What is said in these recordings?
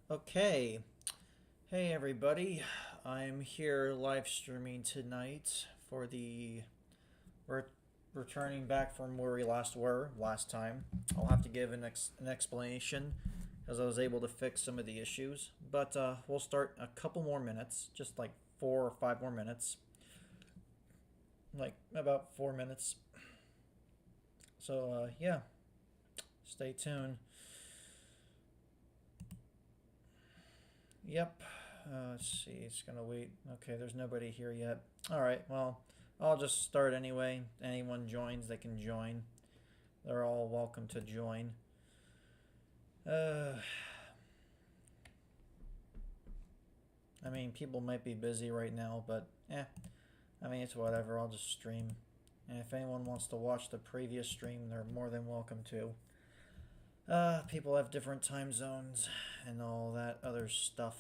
Okay. Hey everybody. I'm here live streaming tonight for the re- returning back from where we last were last time. I'll have to give an explanation as I was able to fix some of the issues, but we'll start a couple more minutes, just like 4 or 5 more minutes, like about 4 minutes. So yeah, stay tuned. Yep. Let's see. It's gonna wait. Okay, there's nobody here yet. All right. Well, I'll just start anyway. Anyone joins, they can join. They're all welcome to join. Uh, I mean, people might be busy right now, but I mean, it's whatever. I'll just stream. And if anyone wants to watch the previous stream, they're more than welcome to. People have different time zones and all that other stuff.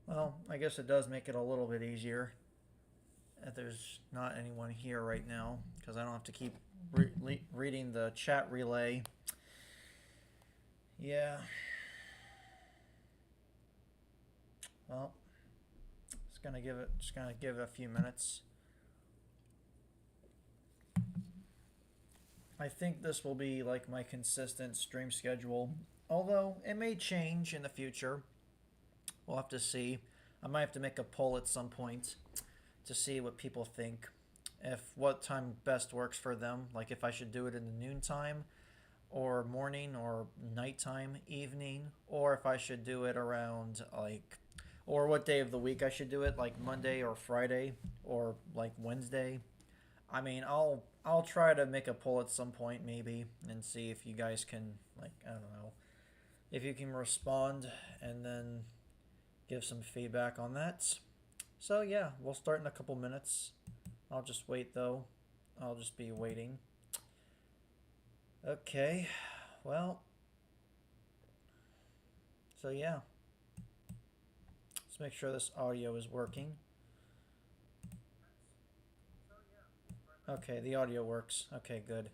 Well, I guess it does make it a little bit easier if there's not anyone here right now, because I don't have to keep reading the chat relay. Yeah. Well, just gonna give it a few minutes. I think this will be like my consistent stream schedule, although it may change in the future. We'll have to see. I might have to make a poll at some point to see what people think. If what time best works for them, like if I should do it in the noontime or morning or nighttime, evening, or if I should do it around like, or what day of the week I should do it, like Monday or Friday or like Wednesday. I mean, I'll try to make a poll at some point maybe and see if you guys can, like, I don't know, if you can respond and then give some feedback on that. So yeah, we'll start in a couple minutes. I'll just wait though. I'll just be waiting. Okay. Well, so yeah. Let's make sure this audio is working. Okay, the audio works. Okay, good.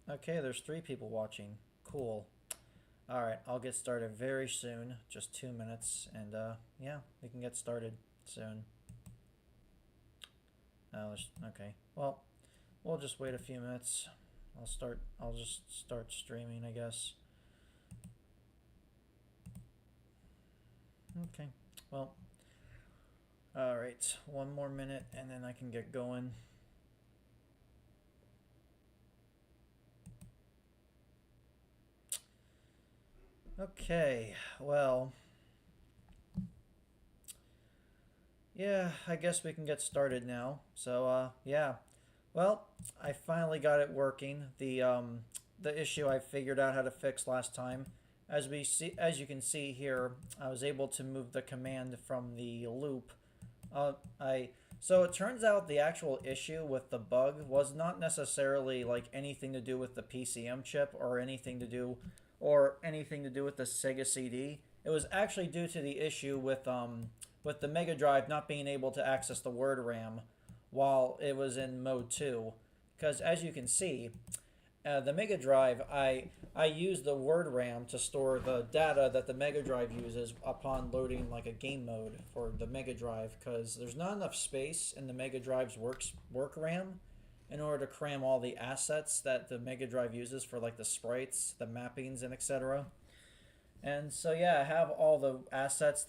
Okay, there's 3 people watching. Cool. Alright, I'll get started very soon. Just 2 minutes. And yeah, we can get started soon. Okay. Well, we'll just wait a few minutes. I'll just start streaming, I guess. Okay. Well, alright. 1 more minute and then I can get going. Okay, well, yeah, I guess we can get started now. So, yeah. Well, I finally got it working. The issue I figured out how to fix last time. As you can see here, I was able to move the command from the loop. I So it turns out the actual issue with the bug was not necessarily like anything to do with the PCM chip or anything to do with the Sega CD. It was actually due to the issue with the Mega Drive not being able to access the word RAM while it was in mode 2. Because as you can see, the Mega Drive, I use the word RAM to store the data that the Mega Drive uses upon loading like a game mode for the Mega Drive, because there's not enough space in the Mega Drive's work RAM in order to cram all the assets that the Mega Drive uses for like the sprites, the mappings, and etc. And so yeah, I have all the assets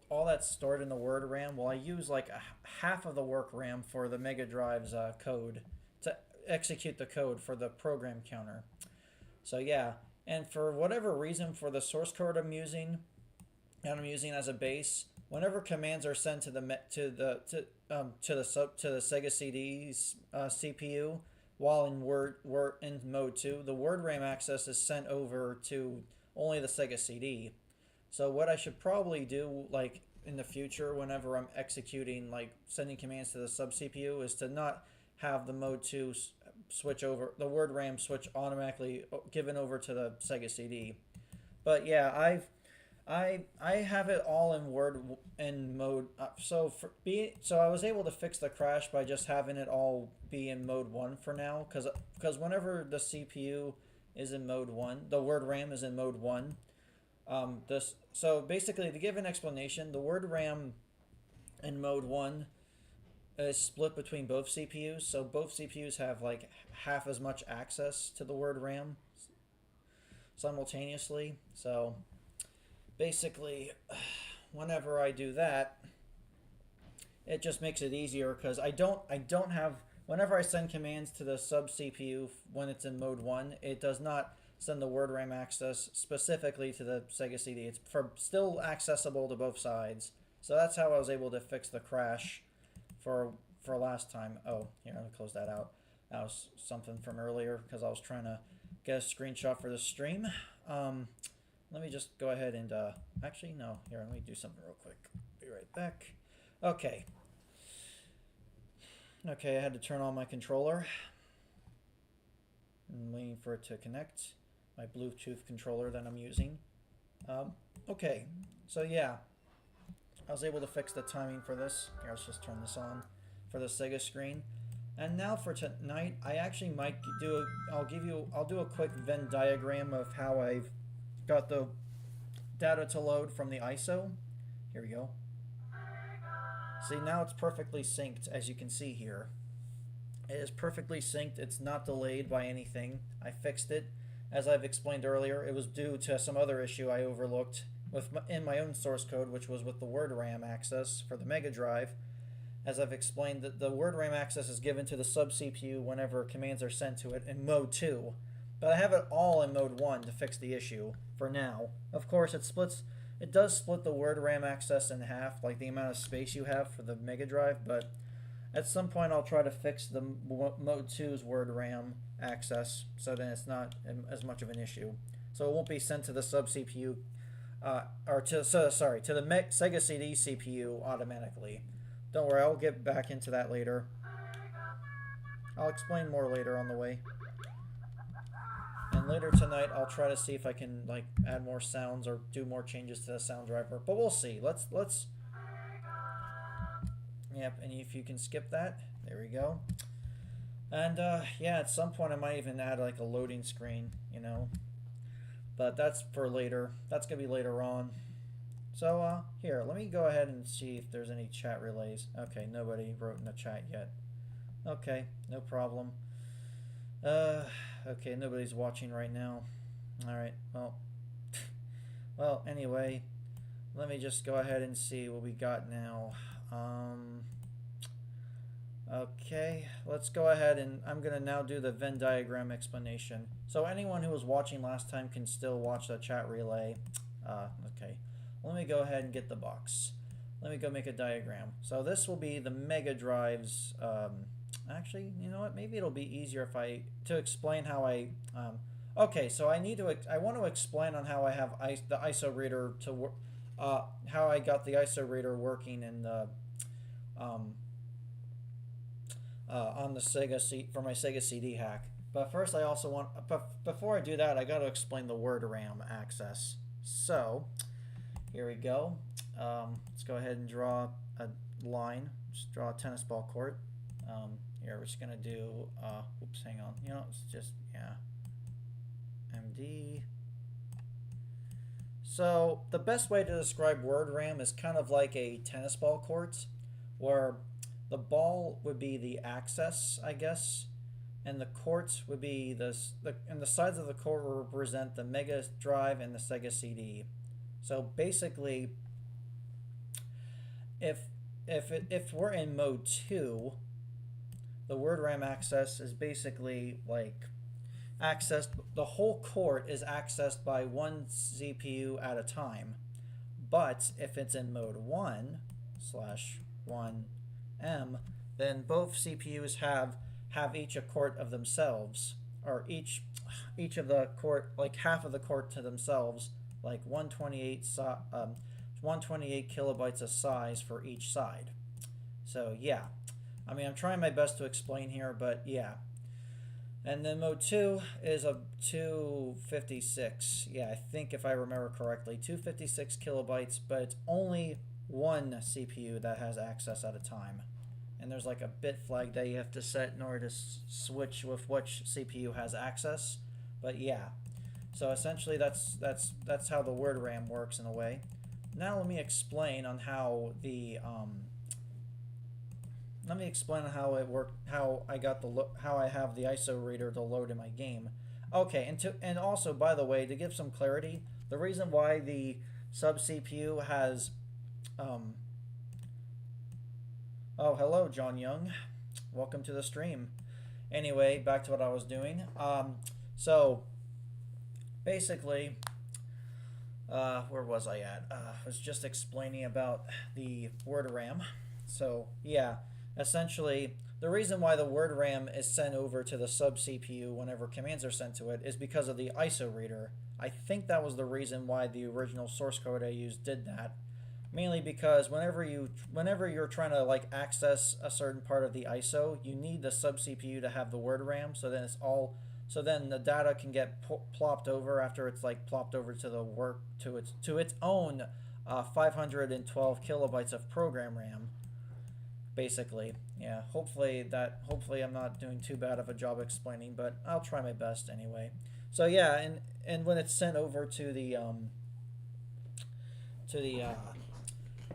all that's stored in the word RAM. Well, I use like half of the work RAM for the Mega Drive's code to execute the code for the program counter. So yeah, and for whatever reason, for the source code I'm using as a base, whenever commands are sent to the Sega CD's CPU while in mode 2, the word RAM access is sent over to only the Sega CD. So what I should probably do, like in the future, whenever I'm executing, like sending commands to the sub CPU, is to not have the mode 2 switch over, the word RAM switch automatically given over to the Sega CD. But yeah, I have it all in in mode. So I was able to fix the crash by just having it all be in mode 1 for now, because whenever the CPU is in mode 1, the word RAM is in mode 1. This so basically, to give an explanation, the word RAM in mode 1 is split between both CPUs, so both CPUs have like half as much access to the word RAM simultaneously. So basically, whenever I do that, it just makes it easier because I don't have whenever I send commands to the sub CPU when it's in mode 1, it does not send the word RAM access specifically to the Sega CD. It's still accessible to both sides. So that's how I was able to fix the crash for last time. Oh, here, let me close that out. That was something from earlier because I was trying to get a screenshot for the stream. Let me just go ahead and actually no, here, let me do something real quick. Be right back. Okay. Okay, I had to turn on my controller. I'm waiting for it to connect. My Bluetooth controller that I'm using. Okay, so yeah, I was able to fix the timing for this. Here, let's just turn this on for the Sega screen. And now for tonight, I actually might do I'll do a quick Venn diagram of how I've got the data to load from the ISO. Here we go. See, now it's perfectly synced, as you can see here. It is perfectly synced. It's not delayed by anything. I fixed it. As I've explained earlier, it was due to some other issue I overlooked in my own source code, which was with the word RAM access for the Mega Drive. As I've explained, the word RAM access is given to the sub CPU whenever commands are sent to it in mode 2. But I have it all in mode 1 to fix the issue for now. Of course, it does split the word RAM access in half, like the amount of space you have for the Mega Drive, but at some point I'll try to fix the mode 2's word RAM access so then it's not as much of an issue. So it won't be sent to the sub CPU to the Sega CD CPU automatically. Don't worry, I'll get back into that later. I'll explain more later on the way. And later tonight, I'll try to see if I can like add more sounds or do more changes to the sound driver. But we'll see. Let's. Yep. And if you can skip that, there we go. And yeah, at some point I might even add like a loading screen, you know. But that's for later. That's gonna be later on. So here, let me go ahead and see if there's any chat relays. Okay, nobody wrote in the chat yet. Okay, no problem. Okay, nobody's watching right now. Alright, well, well, anyway, let me just go ahead and see what we got now. Okay, let's go ahead and I'm going to now do the Venn diagram explanation. So anyone who was watching last time can still watch the chat relay. Okay, let me go ahead and get the box. Let me go make a diagram. So this will be the Mega Drive's actually, you know what? Maybe it'll be easier if to explain how I. Okay, so I want to explain on how I have the ISO reader to work. How I got the ISO reader working in the on the for my Sega CD hack. But first, I also want. Before I do that, I got to explain the word RAM access. So, here we go. Let's go ahead and draw a line. Just draw a tennis ball court. Here we're just gonna do oops, hang on, you know, it's just, yeah, MD. So the best way to describe word RAM is kind of like a tennis ball court, where the ball would be the axis, I guess, and the court would be and the sides of the court will represent the Mega Drive and the Sega CD. So basically, if we're in mode 2, the word RAM access is basically like the whole court is accessed by one CPU at a time. But if it's in mode 1/1M, then both CPUs have each a court of themselves, or each of the court, like half of the court to themselves, like 128 kilobytes of size for each side. So yeah, I mean, I'm trying my best to explain here, but yeah. And then mode 2 is 256. Yeah, I think if I remember correctly, 256 kilobytes, but it's only one CPU that has access at a time. And there's like a bit flag that you have to set in order to switch with which CPU has access. But yeah, so essentially that's how the word RAM works in a way. Now let me explain on how the let me explain how it worked, how I got how I have the ISO reader to load in my game. Okay, and also by the way, to give some clarity, the reason why the sub CPU has oh, hello John Young. Welcome to the stream. Anyway, back to what I was doing. So basically, where was I at? I was just explaining about the word RAM. So yeah, essentially, the reason why the word RAM is sent over to the sub CPU whenever commands are sent to it is because of the ISO reader. I think that was the reason why the original source code I used did that. Mainly because whenever you're trying to like access a certain part of the ISO, you need the sub CPU to have the word RAM. So then the data can get plopped over after it's like plopped over to its own 512 kilobytes of program RAM. Basically, yeah. Hopefully I'm not doing too bad of a job explaining, but I'll try my best anyway. So yeah, and when it's sent over to the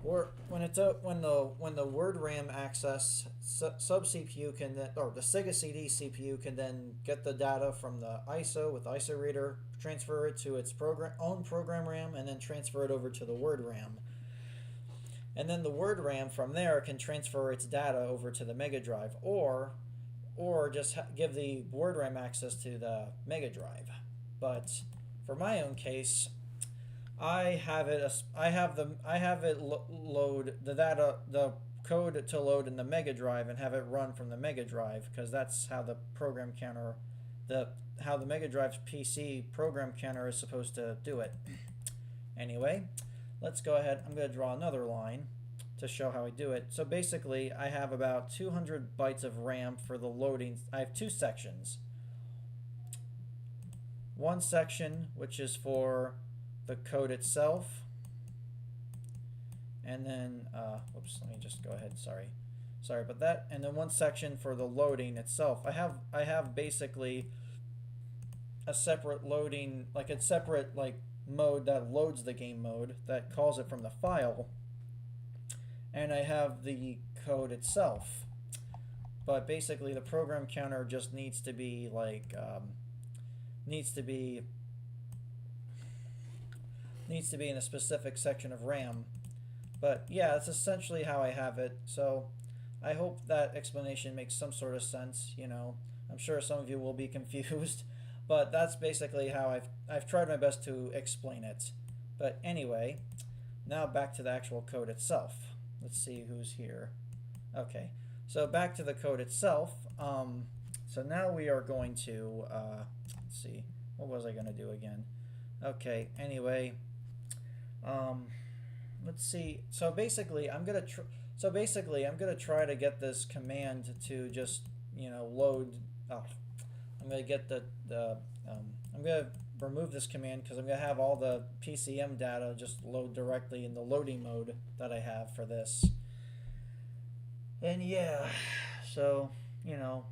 or when the word RAM access sub CPU can then, or the Sega CD CPU can then get the data from the ISO with ISO reader, transfer it to its own program RAM, and then transfer it over to the word RAM. And then the word RAM from there can transfer its data over to the Mega Drive, or just give the word RAM access to the Mega Drive. But for my own case, I have it load the data, the code to load in the Mega Drive and have it run from the Mega Drive, because that's how the program counter, how the Mega Drive's PC program counter is supposed to do it. Anyway, let's go ahead. I'm going to draw another line to show how I do it. So basically, I have about 200 bytes of RAM for the loading. I have two sections. One section which is for the code itself, and then whoops, let me just go ahead, sorry about that. And then one section for the loading itself. I have basically a separate loading, like a separate like mode that loads the game mode that calls it from the file, and I have the code itself. But basically the program counter just needs to be like needs to be in a specific section of RAM. But yeah, that's essentially how I have it. So I hope that explanation makes some sort of sense. You know, I'm sure some of you will be confused, but that's basically how I've tried my best to explain it. But anyway, now back to the actual code itself. Let's see who's here. Okay, so back to the code itself. So now we are going to let's see, what was I going to do again? Okay, anyway, let's see. So basically, I'm gonna try to get this command to just, you know, load. Oh, I'm gonna get I'm gonna remove this command because I'm gonna have all the PCM data just load directly in the loading mode that I have for this. And yeah, so you know,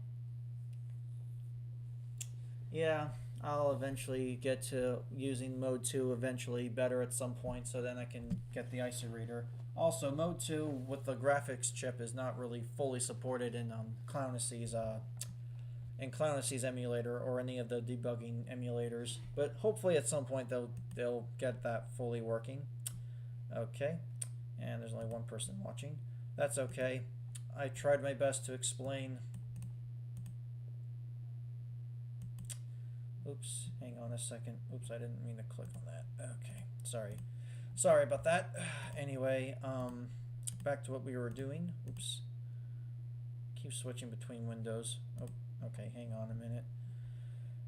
yeah, I'll eventually get to using mode 2 eventually better at some point, so then I can get the ISO reader. Also, mode 2 with the graphics chip is not really fully supported in Clownacy's emulator or any of the debugging emulators, but hopefully at some point they'll get that fully working. Okay, and there's only one person watching. That's okay. I tried my best to explain. Oops, hang on a second. Oops, I didn't mean to click on that. Okay, sorry about that. Anyway, back to what we were doing. Oops, keep switching between windows. Oh, okay, hang on a minute.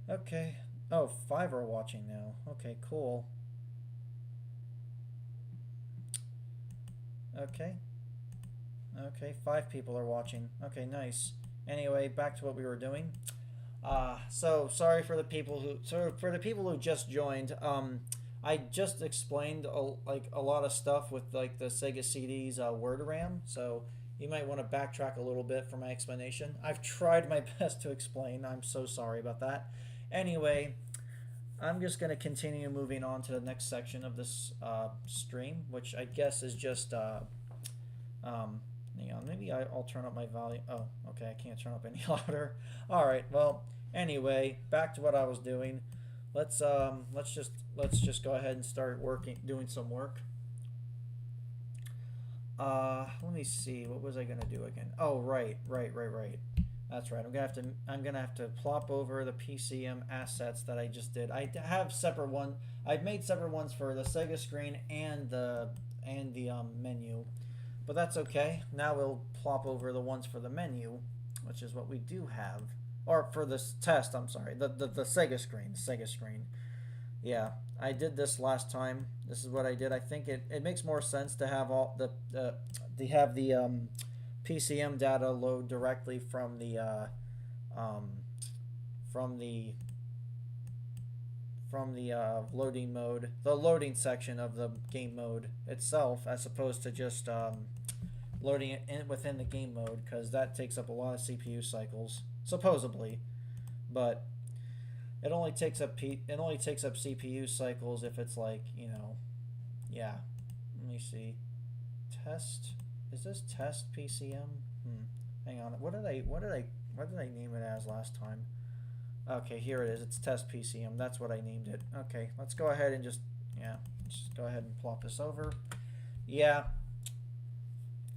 Okay, oh, 5 are watching now. Okay, cool. Okay, 5 people are watching. Okay, nice. Anyway, back to what we were doing. So sorry for the people who just joined. I just explained like a lot of stuff with like the Sega CD's word RAM, so you might want to backtrack a little bit for my explanation. I've tried my best to explain. I'm so sorry about that. Anyway, I'm just going to continue moving on to the next section of this stream, which I guess is just um, hang on, maybe I'll turn up my volume. Oh, okay, I can't turn up any louder. All right, well, anyway, back to what I was doing. Let's just go ahead and start doing some work. Let me see. What was I gonna do again? Oh, right. That's right. I'm gonna have to plop over the PCM assets that I just did. I have separate one. I've made separate ones for the Sega screen and the menu, but that's okay. Now we'll plop over the ones for the menu, which is what we do have, or for this test. I'm sorry. The Sega screen. The Sega screen. Yeah, I did this last time. This is what I did. I think it makes more sense to have all to have the PCM data load directly um, from the loading mode, the loading section of the game mode itself, as opposed to just loading it within the game mode, because that takes up a lot of CPU cycles, supposedly, but it only takes up CPU cycles if it's like, yeah. Let me see. Test. Is this test PCM? Hang on. What did I name it as last time? Okay, here it is. It's test PCM. That's what I named it. Okay, let's go ahead and just go ahead and plop this over. Yeah.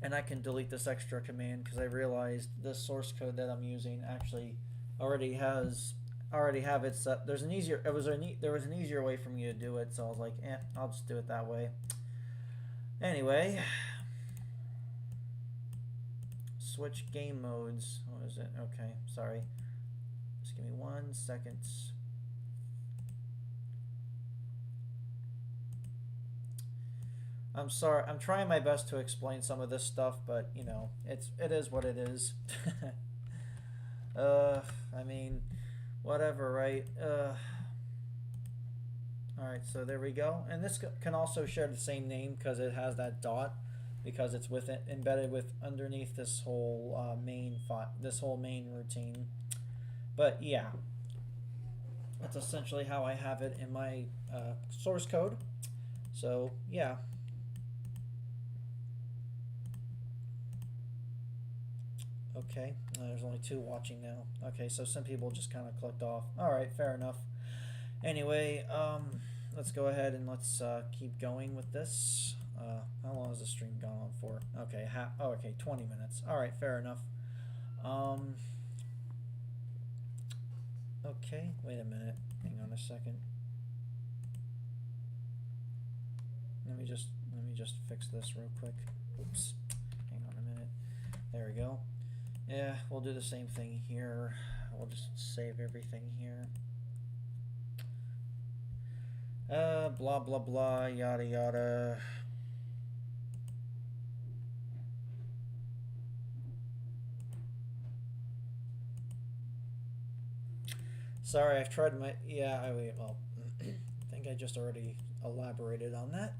And I can delete this extra command because I realized the source code that I'm using actually already have it set. There was an easier way for me to do it, so I was like, I'll just do it that way. Anyway, switch game modes. What is it? Okay, sorry. Just give me 1 second. I'm sorry. I'm trying my best to explain some of this stuff, but it is what it is. I mean, whatever, right? Alright, so there we go. And this can also share the same name because it has that dot, because it's embedded with underneath this whole main routine. But yeah, that's essentially how I have it in my source code. So yeah. Okay, there's only 2 watching now. Okay, so some people just kind of clicked off. Alright, fair enough. Anyway, let's go ahead and let's keep going with this. How long has the stream gone on for? Okay, okay, 20 minutes. Alright, fair enough. Okay, wait a minute. Hang on a second. Let me just fix this real quick. Oops. Hang on a minute. There we go. Yeah, we'll do the same thing here. We'll just save everything here. Blah blah blah, yada yada. Sorry, I've tried my well, I think I just already elaborated on that.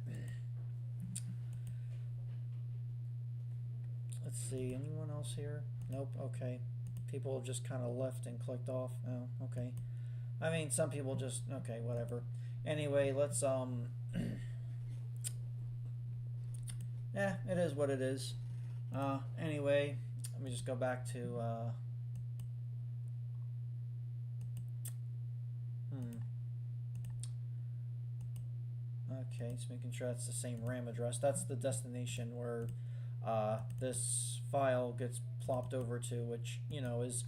Let's see, anyone else here? Nope, okay. People just kind of left and clicked off. Oh, okay. I mean, some people just, okay, whatever. Anyway, let's, yeah, it is what it is. Anyway, let me just go back to, okay, just making sure that's the same RAM address. That's the destination where this file gets plopped over to, which is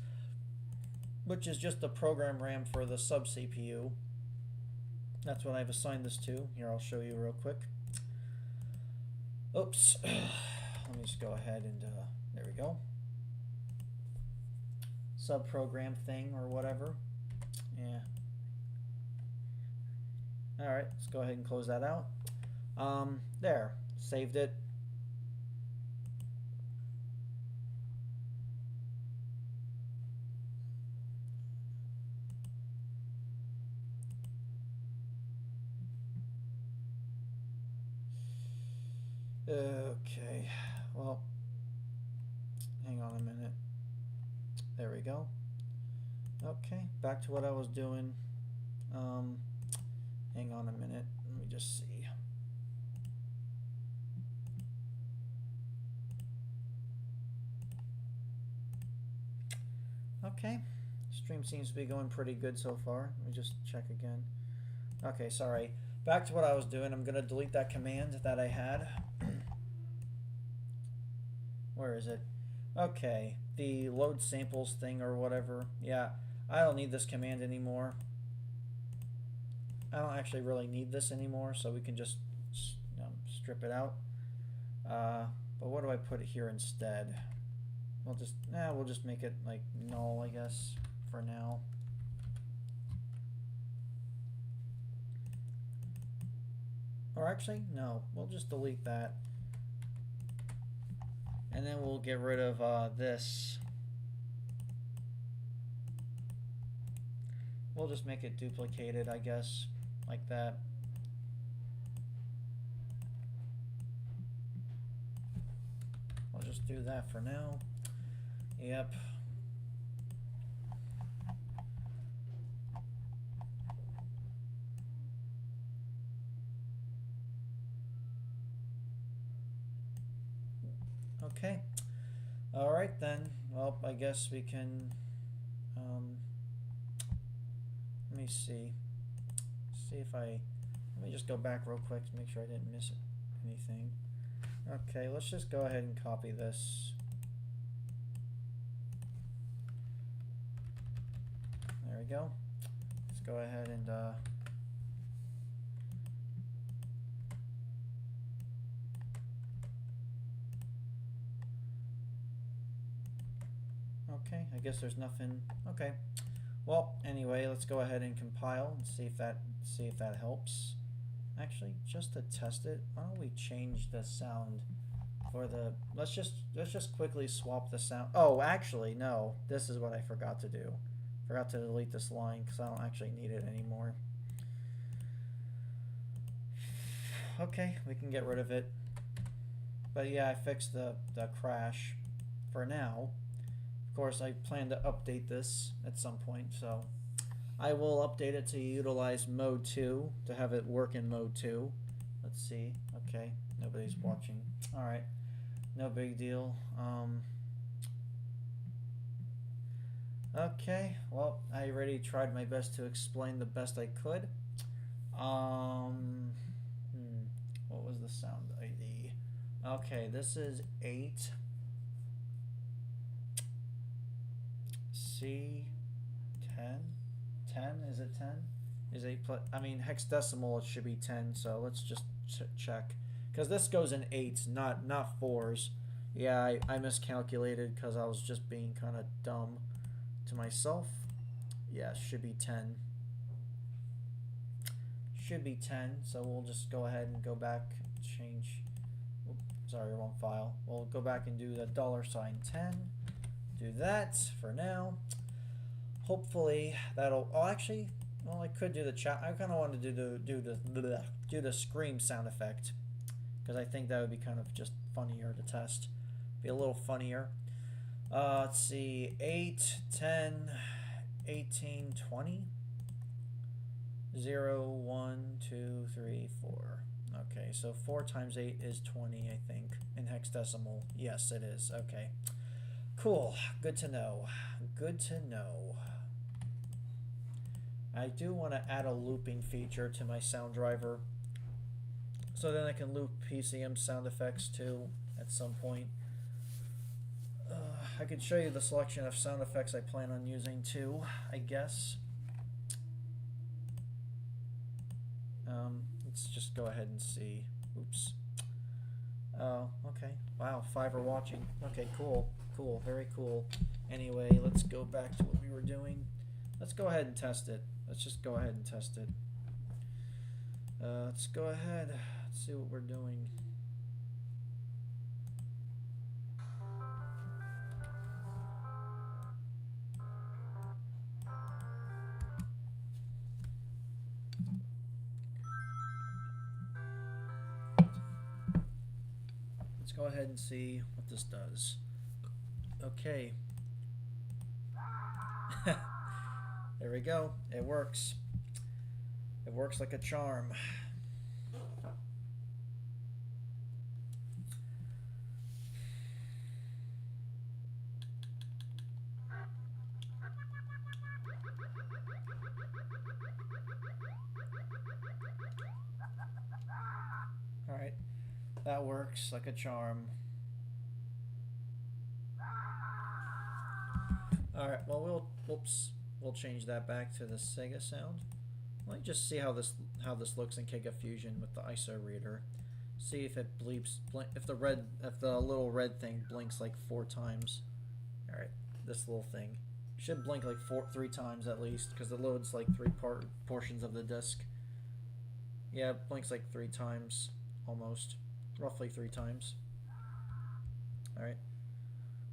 just the program RAM for the sub CPU. That's what I've assigned this to. Here, I'll show you real quick. Oops. Let me just go ahead and there we go. Sub program thing or whatever. Yeah. Alright, let's go ahead and close that out. There. Saved it. Okay, well, hang on a minute. There we go. Okay, back to what I was doing. Um, Hang on a minute. Let me just see. Okay, stream seems to be going pretty good so far. Let me just check again. Okay, sorry. Back to what I was doing. I'm going to delete that command that I had. Where is it? Okay, the load samples thing or whatever. Yeah, I don't need this command anymore. I don't actually really need this anymore, so we can just strip it out. But what do I put here instead? We'll just make it like null, I guess, for now. Or actually, no, we'll just delete that. And then we'll get rid of this. We'll just make it duplicated, I guess, like that. I'll just do that for now. Yep. Okay. All right then. Well, I guess we can. Let me see. See if I. Let me just go back real quick to make sure I didn't miss anything. Okay, let's just go ahead and copy this. There we go. Let's go ahead and okay, I guess there's nothing. Okay. Well, anyway, let's go ahead and compile and see if that helps. Actually, just to test it, why don't we change the sound for the let's just quickly swap the sound. Oh, actually, no. This is what I forgot to do. Forgot to delete this line because I don't actually need it anymore. Okay, we can get rid of it. But yeah, I fixed the crash for now. Of course, I plan to update this at some point, so I will update it to utilize mode 2 to have it work in mode 2. Let's see. Okay, nobody's watching. All right, no big deal. Okay, well, I already tried my best to explain the best I could. What was the sound ID? Okay, this is 8. C 10? 10? Is it 10? Is 8 plus? I mean, hexadecimal, it should be 10, so let's just check. Because this goes in 8s, not 4s. Yeah, I miscalculated because I was just being kind of dumb to myself. Yeah, it should be 10. Should be 10, so we'll just go ahead and go back and change. Oops, sorry, wrong file. We'll go back and do the $10. Do that for now. Hopefully that'll. Oh, actually, well, I could do the chat. I kind of wanted to do the scream sound effect because I think that would be kind of just funnier to test. Be a little funnier. Let's see, 8, 10, 18, 20. 0, 1, 2, 3, 4. Okay, so 4 times 8 is 20, I think, in hexadecimal. Yes, it is. Okay. Cool. Good to know. Good to know. I do want to add a looping feature to my sound driver so then I can loop PCM sound effects too at some point. I could show you the selection of sound effects I plan on using too, I guess. Let's just go ahead and see. Oops. Oh, okay. Wow, 5 are watching. Okay, cool. Cool, very cool. Anyway, let's go back to what we were doing. Let's go ahead and test it. Let's just go ahead and test it. Let's go ahead. Let's see what we're doing. go ahead and see what this does. Okay. There we go. It works. It works like a charm. Alright. That works like a charm. Alright, well we'll change that back to the Sega sound. Let me just see how this looks in Giga Fusion with the ISO reader. See if it bleeps, if the little red thing blinks like 4 times. Alright, this little thing should blink like 3 times at least, because it loads like 3 portions of the disc. Yeah, it blinks like 3 times, almost, roughly 3 times. Alright,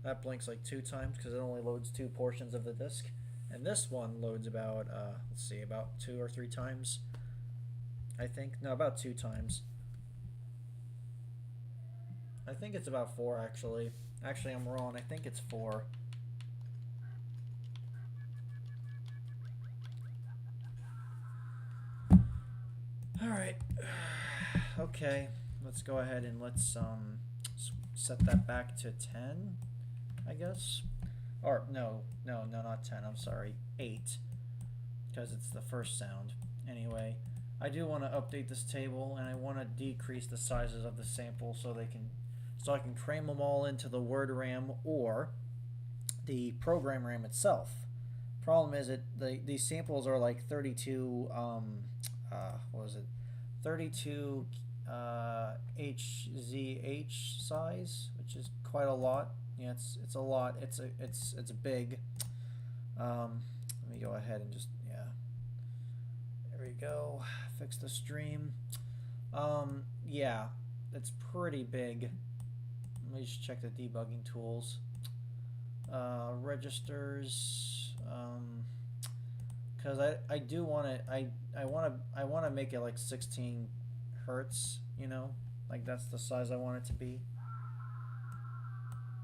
that blinks like 2 times because it only loads 2 portions of the disc. And this one loads about, let's see, about 2 or 3 times, I think. No, about 2 times. I think it's about 4, actually. Actually, I'm wrong. I think it's 4. Alright. Okay. Let's go ahead and let's set that back to 10, I guess. Or, no, not 10, I'm sorry, 8, because it's the first sound. Anyway, I do want to update this table, and I want to decrease the sizes of the sample so I can cram them all into the word RAM or the program RAM itself. Problem is these samples are like 32, what was it, 32 HZH size, which is quite a lot. Yeah, it's a lot. It's big. Let me go ahead and just, yeah. There we go. Fix the stream. Yeah, it's pretty big. Let me just check the debugging tools. Registers. Because I do want to I want to make it like 16 hertz. You know, like that's the size I want it to be.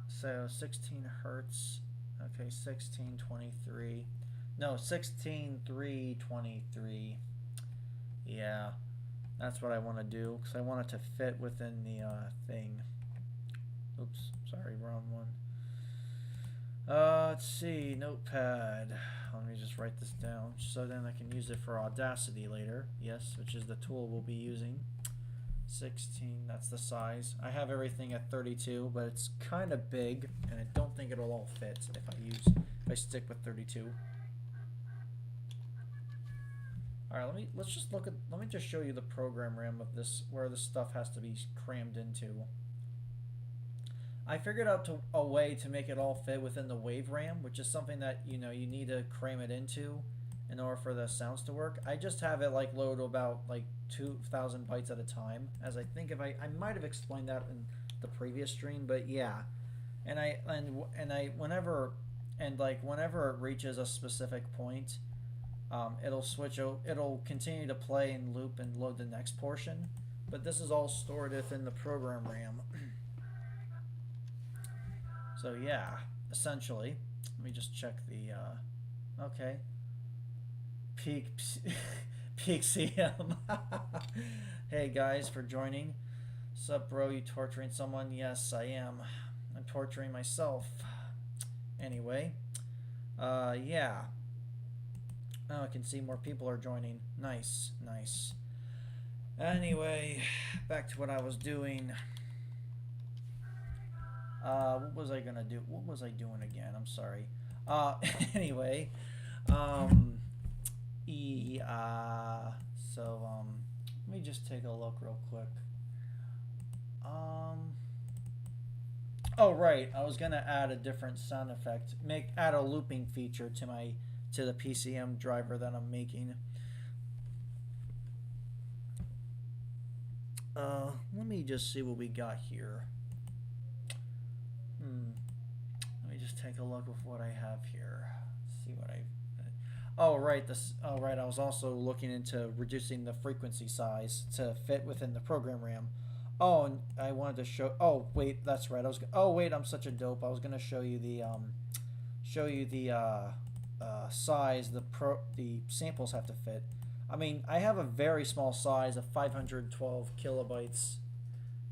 So 16 hertz. Okay, 1623. No, 16323. Yeah, that's what I want to do because I want it to fit within the thing. Oops, sorry, wrong one. Let's see, Notepad. Let me just write this down so then I can use it for Audacity later. Yes, which is the tool we'll be using. 16, that's the size. I have everything at 32, but it's kind of big, and I don't think it'll all fit if I stick with 32. All right, let me just show you the program RAM of this, where this stuff has to be crammed into. I figured out a way to make it all fit within the wave RAM, which is something that you need to cram it into in order for the sounds to work. I just have it like load about like 2,000 bytes at a time, as I think if I might have explained that in the previous stream, but yeah. And whenever it reaches a specific point, it'll continue to play and loop and load the next portion. But this is all stored within the program RAM. So yeah, essentially, let me just check the okay. Peak CM. Hey guys, for joining. Sup bro, you torturing someone? Yes, I am. I'm torturing myself. Anyway, yeah. Oh, I can see more people are joining. Nice. Anyway, back to what I was doing. What was I gonna do? What was I doing again? I'm sorry. Anyway, let me just take a look real quick. Oh right, I was gonna add a different sound effect. Add a looping feature to the PCM driver that I'm making. Let me just see what we got here. Let me just take a look at what I have here. See what I. Oh right, I was also looking into reducing the frequency size to fit within the program RAM. Oh, and I wanted to show. Oh wait, that's right. Oh wait, I'm such a dope. I was gonna show you the size the samples have to fit. I mean, I have a very small size of 512 kilobytes.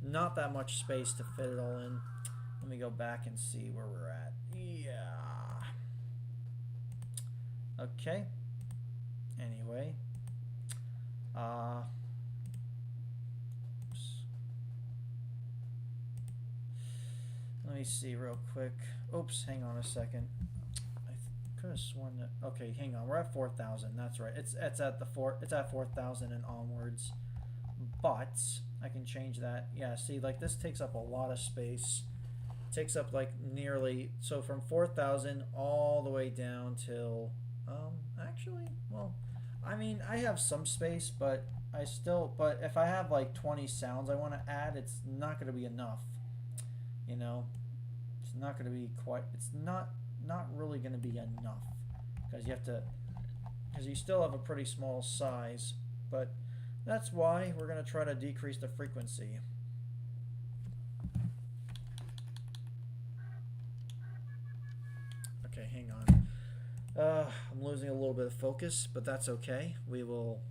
Not that much space to fit it all in. Let me go back and see where we're at. Yeah. Okay. Anyway. Uh. Let me see real quick. Oops, hang on a second. I could have sworn that. Okay, hang on. We're at 4,000. That's right. It's at the four. It's at 4,000 and onwards. But I can change that. Yeah. See, like this takes up a lot of space. Takes up like nearly from 4,000 all the way down till actually well, I mean I have some space, but but if I have like 20 sounds I want to add, it's not going to be enough. You know, it's not going to be quite. It's not really going to be enough because you still have a pretty small size, but that's why we're going to try to decrease the frequency. Okay, hang on. I'm losing a little bit of focus, but that's okay. We will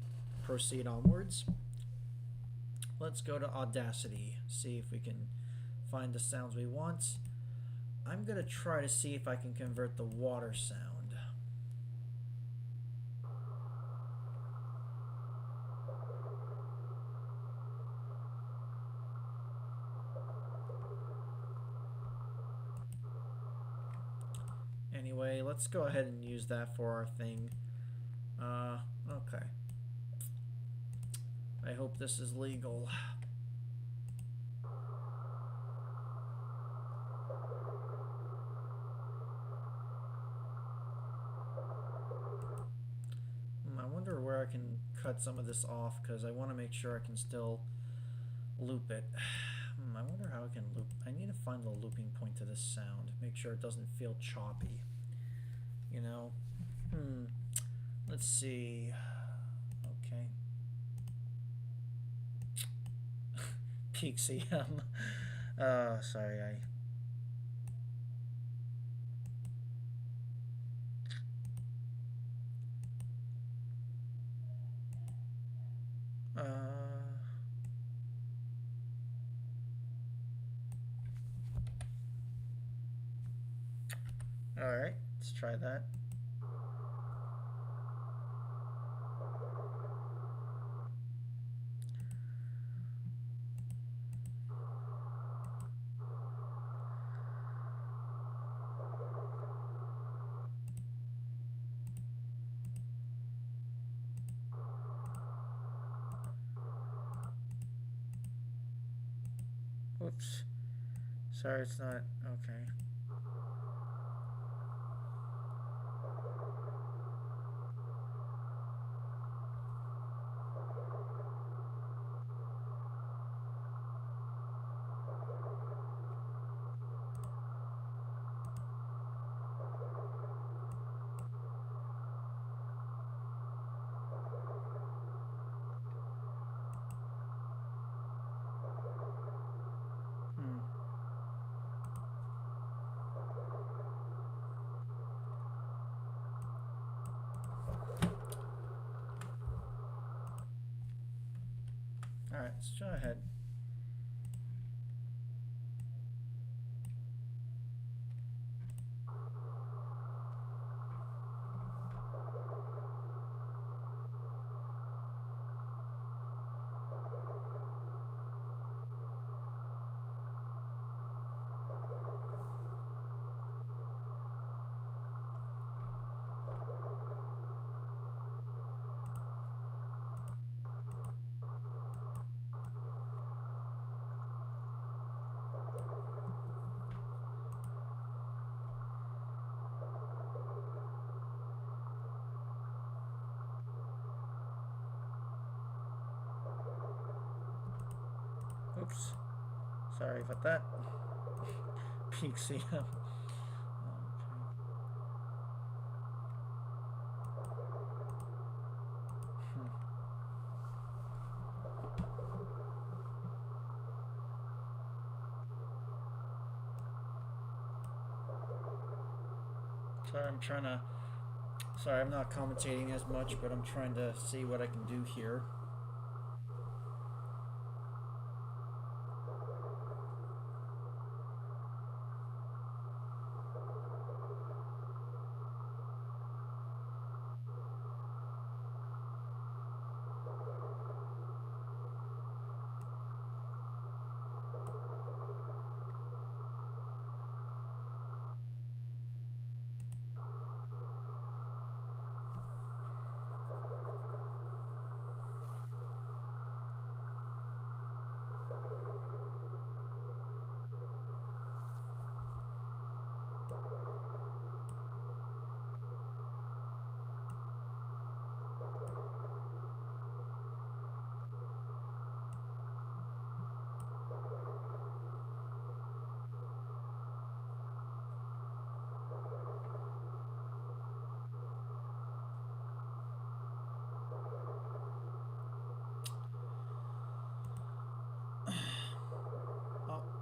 proceed onwards. Let's go to Audacity, see if we can find the sounds we want. I'm going to try to see if I can convert the water sound. Anyway, let's go ahead and use that for our thing. Okay. I hope this is legal. I wonder where I can cut some of this off because I want to make sure I can still loop it. I wonder how I can loop. I need to find the looping point to this sound. Make sure it doesn't feel choppy. You know? Let's see. Okay. Peak CM. Sorry, Alright, let's try that. Oops. Sorry, it's not. Okay. Alright, let's try ahead. Oops. Sorry about that. Peak CM. Sorry, I'm trying to. Sorry, I'm not commentating as much, but I'm trying to see what I can do here.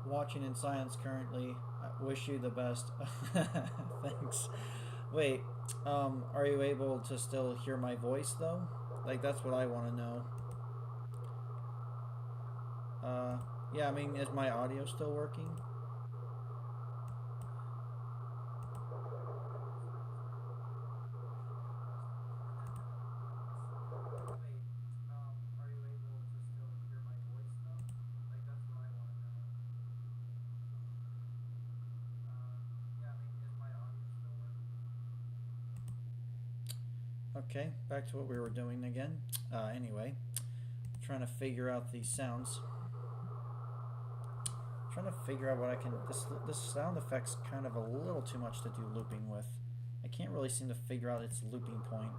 Watching in silence currently. I wish you the best. Thanks. Wait, are you able to still hear my voice though? Like that's what I want to know. Yeah, I mean, is my audio still working? Okay, back to what we were doing again. Anyway, trying to figure out these sounds. Trying to figure out what I can. This sound effect's kind of a little too much to do looping with. I can't really seem to figure out its looping point.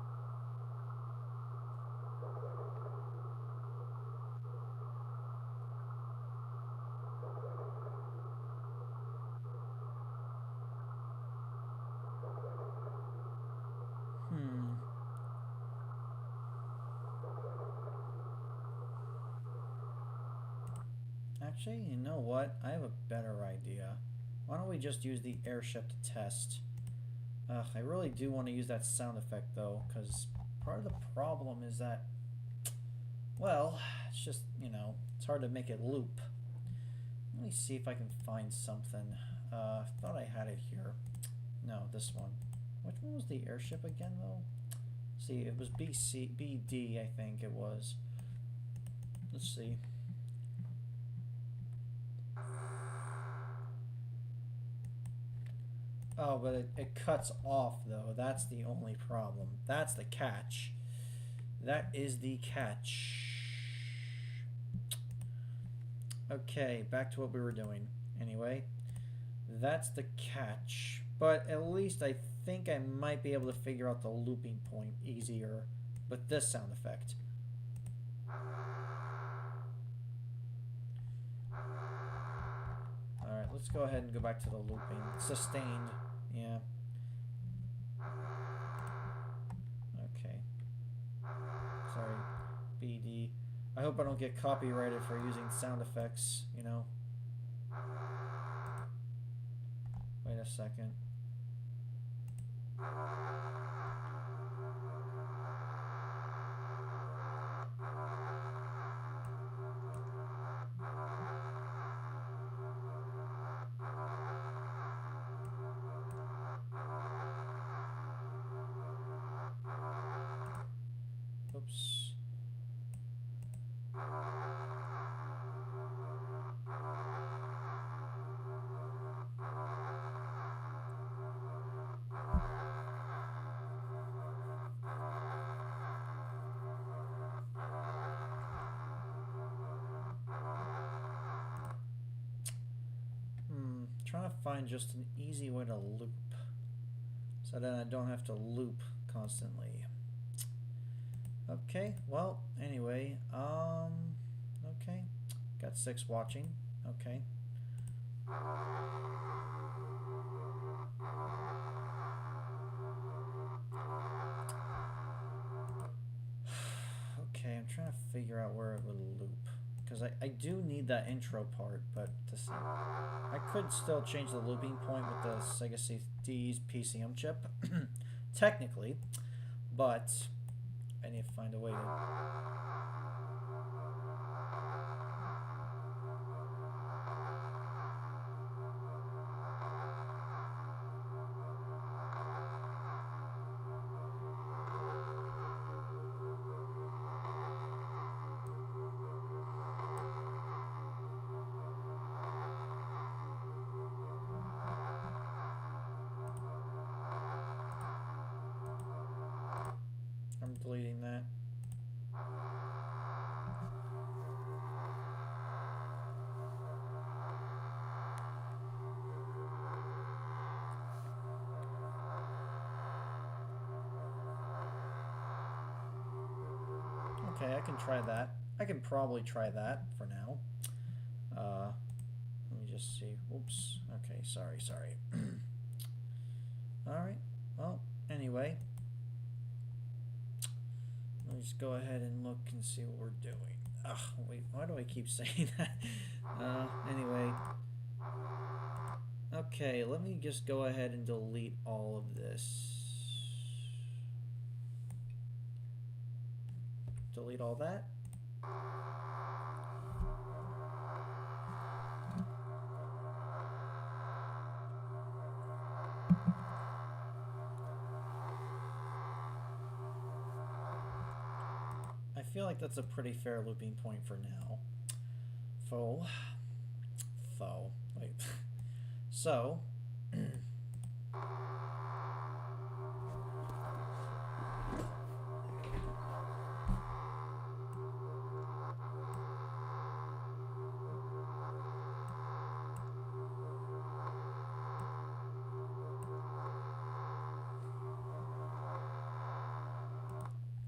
Actually, you know what? I have a better idea. Why don't we just use the airship to test? I really do want to use that sound effect though, because part of the problem is that, well, it's just, you know, it's hard to make it loop. Let me see if I can find something. I thought I had it here. No, this one. Which one was the airship again though? See, it was BD, I think it was. Let's see. Oh, but it cuts off, though. That's the only problem. That's the catch. That is the catch. Okay, back to what we were doing. Anyway, that's the catch. But at least I think I might be able to figure out the looping point easier with this sound effect. Alright, let's go ahead and go back to the looping. Sustained. Yeah. Okay. Sorry. BD. I hope I don't get copyrighted for using sound effects, you know. Wait a second. Oops. Trying to find just an easy way to loop so then I don't have to loop constantly. Okay, well, anyway, okay, got 6 watching, okay. Okay, I'm trying to figure out where it would loop, because I do need that intro part, but I could still change the looping point with the Sega CD PCM chip, technically, but I need to find a way to... I'm deleting that. Okay, I can try that. I can probably try that for now. Let me just see. Oops. Okay, sorry. Alright, well, anyway. Let me just go ahead and look and see what we're doing. Ugh, wait, why do I keep saying that? Anyway. Okay, let me just go ahead and delete all of this. Delete all that. I feel like that's a pretty fair looping point for now. Faux. Wait. So.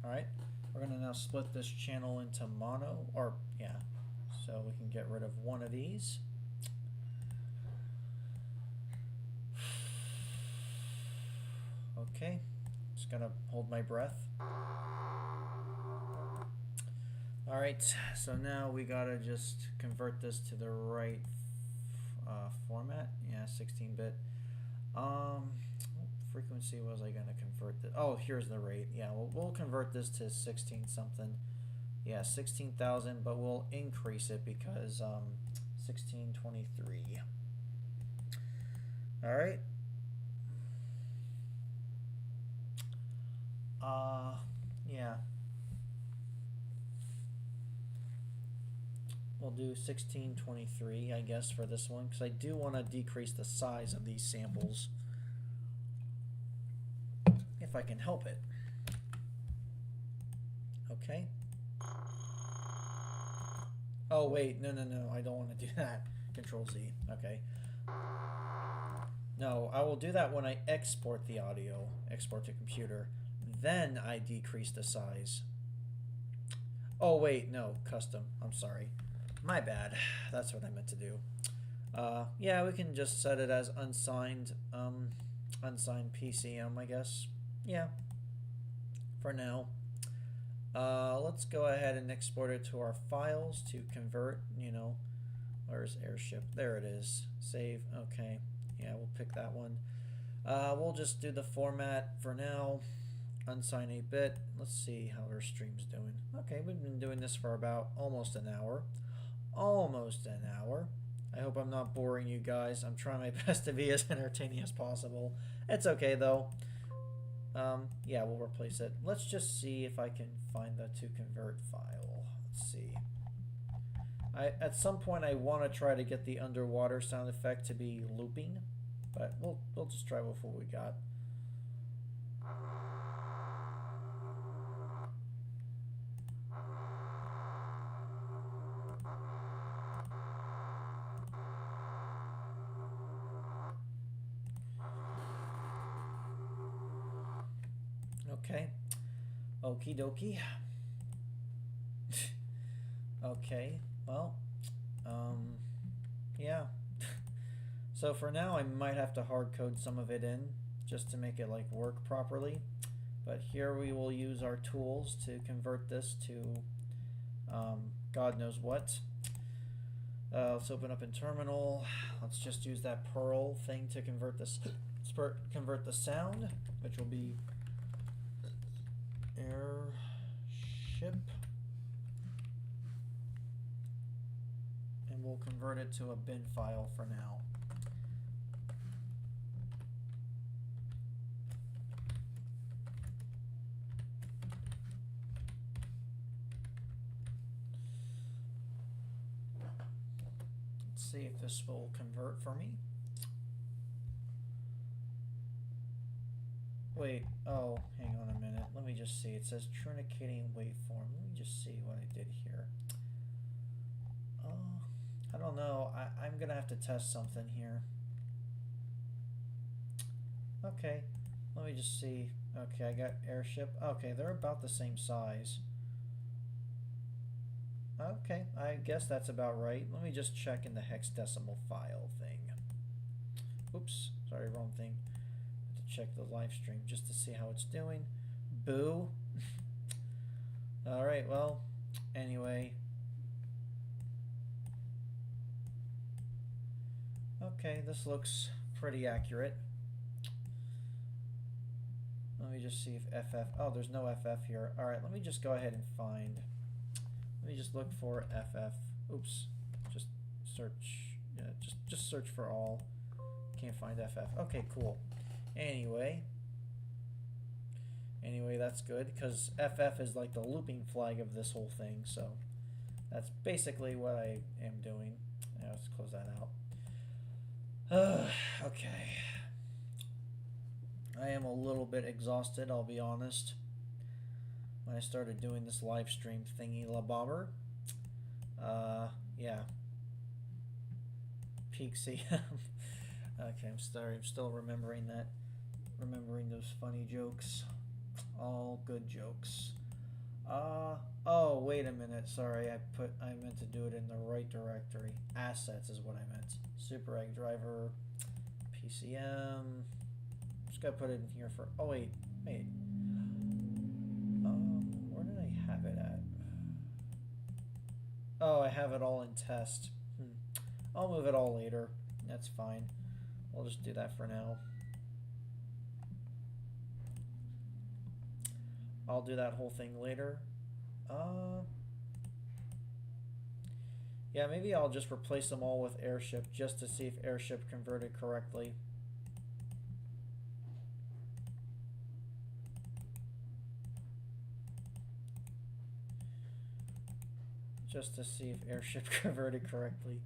Alright, we're going to now split this channel into mono, or yeah, so we can get rid of one of these. Okay, just gonna hold my breath. Alright, so now we gotta just convert this to the right format. Yeah, 16-bit. What frequency was I gonna convert this? Oh, here's the rate. Yeah, we'll convert this to 16 something. Yeah, 16,000, but we'll increase it because 1623. Alright. Yeah. We'll do 1623, I guess, for this one, because I do want to decrease the size of these samples. If I can help it. Okay. Oh, wait, no, I don't want to do that. Control Z, okay. No, I will do that when I export the audio, export to computer. Then I decrease the size. Oh, wait, no, custom, I'm sorry. My bad, that's what I meant to do. Yeah, we can just set it as unsigned PCM, I guess. Yeah, for now. Let's go ahead and export it to our files to convert, you know. Where's Airship? There it is. Save, okay. Yeah, we'll pick that one. We'll just do the format for now. Unsign 8-bit. Let's see how our stream's doing. Okay, we've been doing this for about almost an hour. Almost an hour. I hope I'm not boring you guys. I'm trying my best to be as entertaining as possible. It's okay though. Yeah, we'll replace it. Let's just see if I can find the to convert file. Let's see. At some point I want to try to get the underwater sound effect to be looping, but we'll just try with what we got. Okay. Okie dokie. Okay. Well, yeah. So for now I might have to hard code some of it in just to make it like work properly. But here we will use our tools to convert this to God knows what. Let's open up in terminal. Let's just use that Perl thing to convert this, convert the sound, which will be airship, and we'll convert it to a bin file for now. See if this will convert for me. Wait, oh, hang on a minute. Let me just see. It says truncating waveform. Let me just see what I did here. I don't know. I'm going to have to test something here. Okay, let me just see. Okay, I got airship. Okay, they're about the same size. Okay, I guess that's about right. Let me just check in the hexadecimal file thing. Oops, sorry, wrong thing. I have to check the live stream just to see how it's doing. Boo. Alright, well, anyway. Okay, this looks pretty accurate. Let me just see if FF... Oh, there's no FF here. Alright, let me just go ahead and find... Let me just look for FF. Oops. Just search. Yeah, just search for all. Can't find FF. Okay, cool. Anyway, that's good because FF is like the looping flag of this whole thing. So that's basically what I am doing. Yeah, let's close that out. Okay. I am a little bit exhausted, I'll be honest. When I started doing this live stream thingy la bobber. Yeah. Peak CM. Okay, I'm sorry, I'm still remembering that. Remembering those funny jokes. All good jokes. Oh, wait a minute, sorry, I meant to do it in the right directory. Assets is what I meant. Super Egg Driver, PCM. Just gotta put it in here for, oh wait. Where did I have it at? Oh, I have it all in test. I'll move it all later. That's fine. We'll just do that for now. I'll do that whole thing later. Yeah, maybe I'll just replace them all with airship just to see if airship converted correctly. Just to see if airship converted correctly.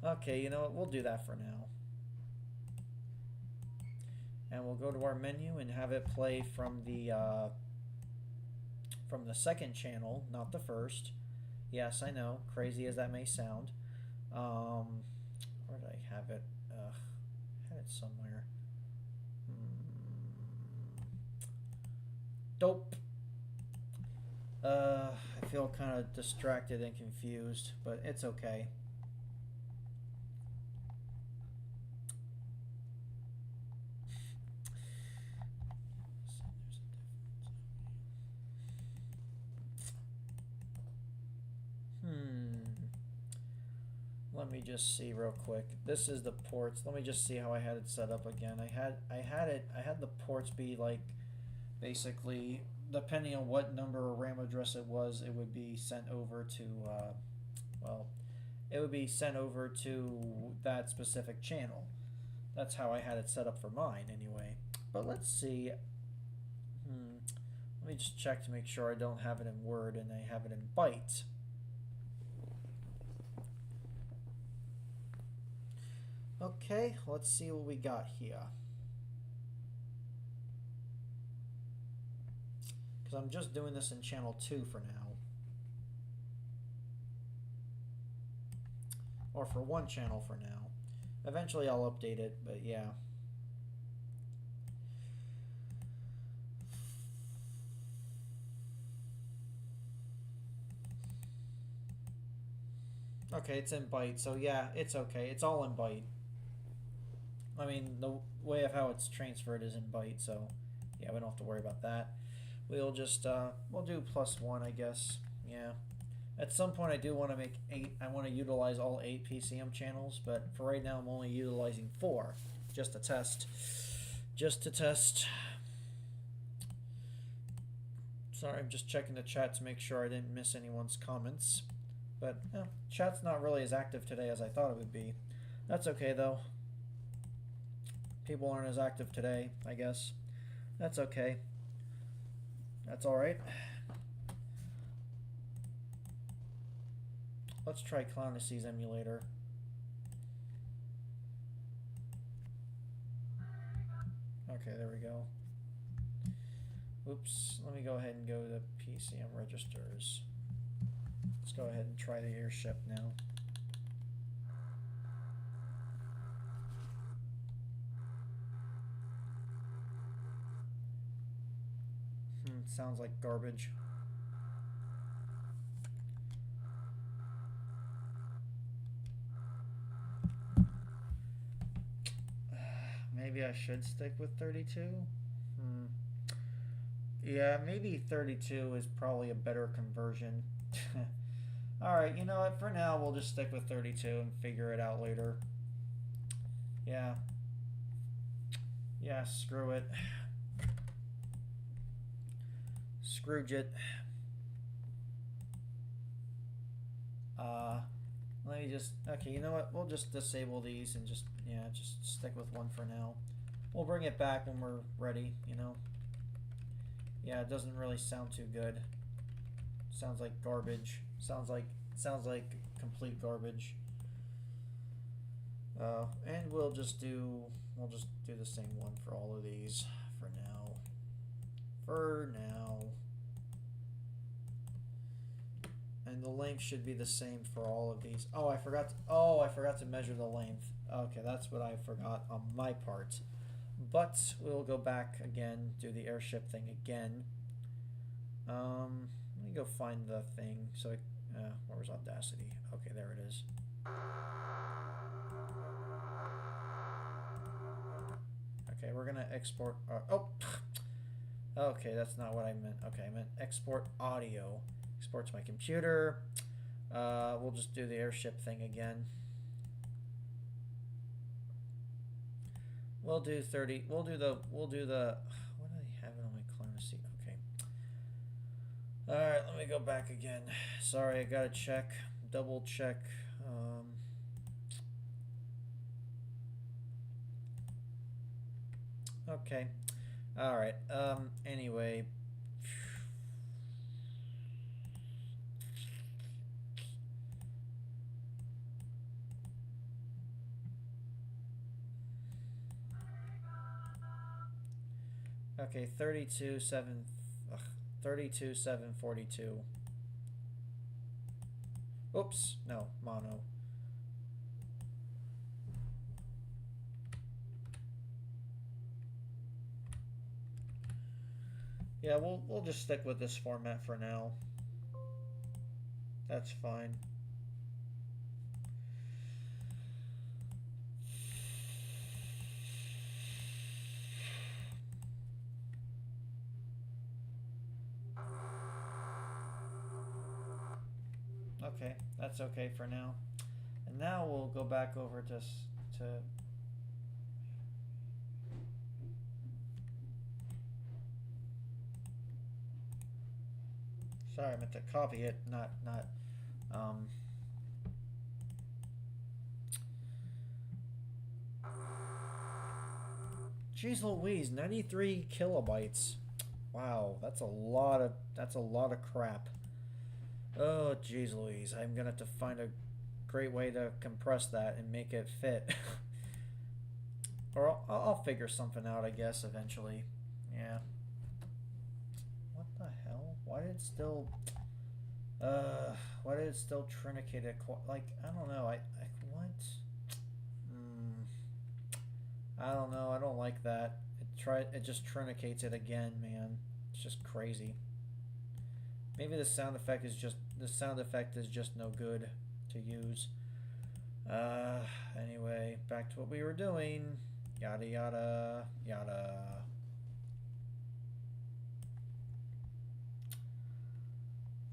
Okay, you know what? We'll do that for now. And we'll go to our menu and have it play from the second channel, not the first. Yes, I know, crazy as that may sound. Where did I have it? I had it somewhere. Dope. I feel kind of distracted and confused, but it's okay. Let me just see real quick. This is the ports. Let me just see how I had it set up again. I had the ports be like basically depending on what number or RAM address it was, it would be sent over to well, it would be sent over to that specific channel. That's how I had it set up for mine anyway. But let's see. Let me just check to make sure I don't have it in Word and I have it in bytes. Okay, let's see what we got here. Because I'm just doing this in channel 2 for now. Or for one channel for now. Eventually I'll update it, but yeah. Okay, it's in byte, so yeah, it's okay. It's all in byte. I mean, the way of how it's transferred is in byte, so yeah, we don't have to worry about that. We'll just, we'll do +1, I guess. Yeah. At some point, I do want to make 8. I want to utilize all 8 PCM channels, but for right now, I'm only utilizing 4, just to test. Just to test. Sorry, I'm just checking the chat to make sure I didn't miss anyone's comments. But chat's not really as active today as I thought it would be. That's okay though. People aren't as active today, I guess. That's okay. That's alright. Let's try Clownacy's emulator. Okay, there we go. Oops, let me go ahead and go to PCM registers. Let's go ahead and try the airship now. Sounds like garbage. Maybe I should stick with 32? Yeah, maybe 32 is probably a better conversion. Alright, you know what? For now, we'll just stick with 32 and figure it out later. Yeah. Yeah, screw it. Scrooge it. Let me just... Okay, you know what? We'll just disable these and just stick with 1 for now. We'll bring it back when we're ready, you know? Yeah, it doesn't really sound too good. Sounds like garbage. Sounds like complete garbage. And we'll just do the same one for all of these for now. For now. And the length should be the same for all of these. Oh, I forgot to measure the length. Okay, that's what I forgot on my part. But we'll go back again, do the airship thing again. Let me go find the thing. So, where was Audacity? Okay, there it is. Okay, we're gonna export. Okay, that's not what I meant. Okay, I meant export audio. Export to my computer. We'll just do the airship thing again. We'll do 30. We'll do the. What do I have it on my Clownacy? Okay. All right, let me go back again. Sorry, I gotta check. Double check. Okay. All right. Anyway. Okay, 32,742. Oops, no, mono. Yeah, we'll just stick with this format for now. That's fine. Okay, that's okay for now. And now we'll go back over to sorry, I meant to copy it, not Jeez Louise, 93 kilobytes. Wow, that's a lot of crap. Oh, jeez Louise, I'm gonna have to find a great way to compress that and make it fit. Or I'll figure something out, I guess, eventually. Yeah. What the hell? Why did it still trinicate it? Like, I don't know. What? I don't know. I don't like that. It just trinicates it again, man. It's just crazy. Maybe the sound effect is just no good to use. Anyway, back to what we were doing. Yada yada yada.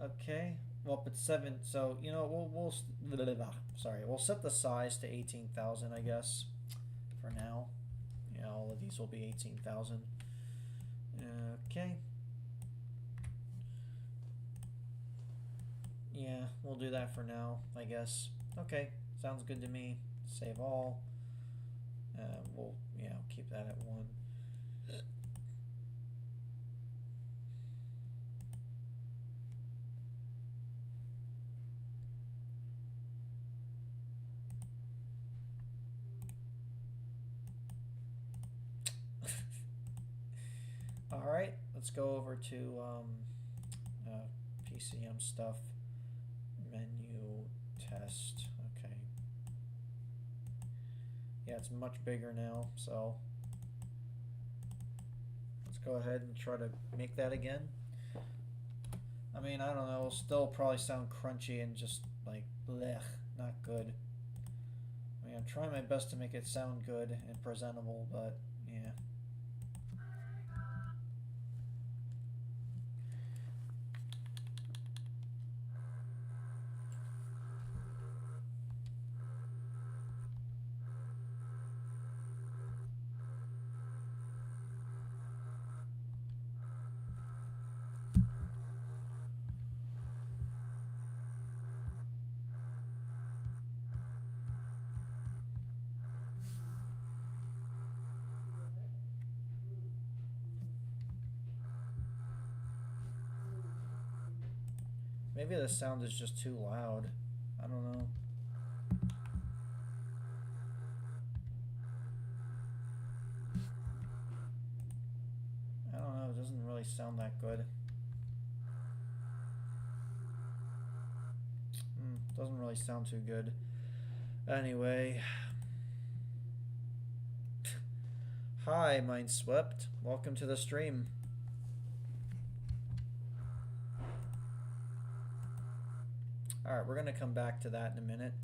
Okay. Well, it's 7. So you know, sorry, we'll set the size to 18,000, I guess, for now. Yeah, all of these will be 18,000. Okay. Yeah, we'll do that for now, I guess. Okay, sounds good to me. Save all. We'll keep that at 1. All right, let's go over to PCM stuff. Menu test. Okay. Yeah, it's much bigger now, so let's go ahead and try to make that again. I mean, I don't know, it'll still probably sound crunchy and just like blech, not good. I mean, I'm trying my best to make it sound good and presentable, but yeah. Maybe the sound is just too loud. I don't know. I don't know, it doesn't really sound that good. Doesn't really sound too good. Anyway. Hi, Mindswept. Welcome to the stream. Alright, we're gonna come back to that in a minute.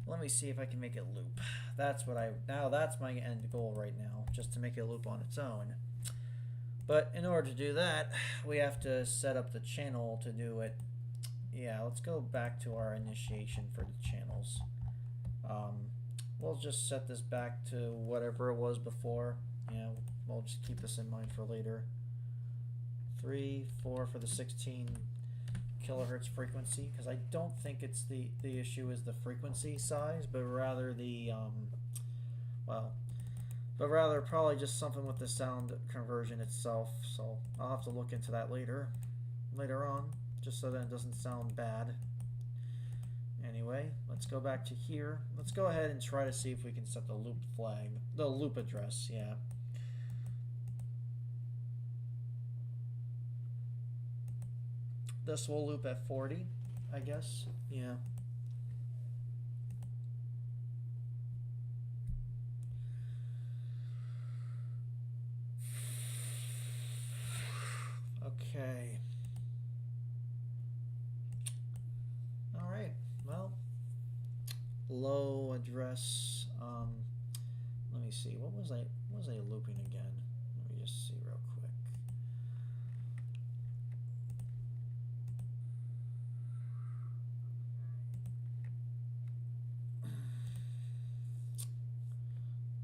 Let me see if I can make it loop. That's my end goal right now, just to make it loop on its own. But in order to do that, we have to set up the channel to do it. Yeah, let's go back to our initiation for the channels. We'll just set this back to whatever it was before. Yeah, we'll just keep this in mind for later. 3, 4 for the 16 kilohertz frequency, because I don't think it's the issue is the frequency size, but rather the probably just something with the sound conversion itself. So I'll have to look into that later on, just so that it doesn't sound bad. Anyway, let's go back to here. Let's go ahead and try to see if we can set the loop flag, the loop address. Yeah. This will loop at 40, I guess. Yeah. Okay. All right. Well, low address. Let me see. What was I looping again? Let me just see real quick.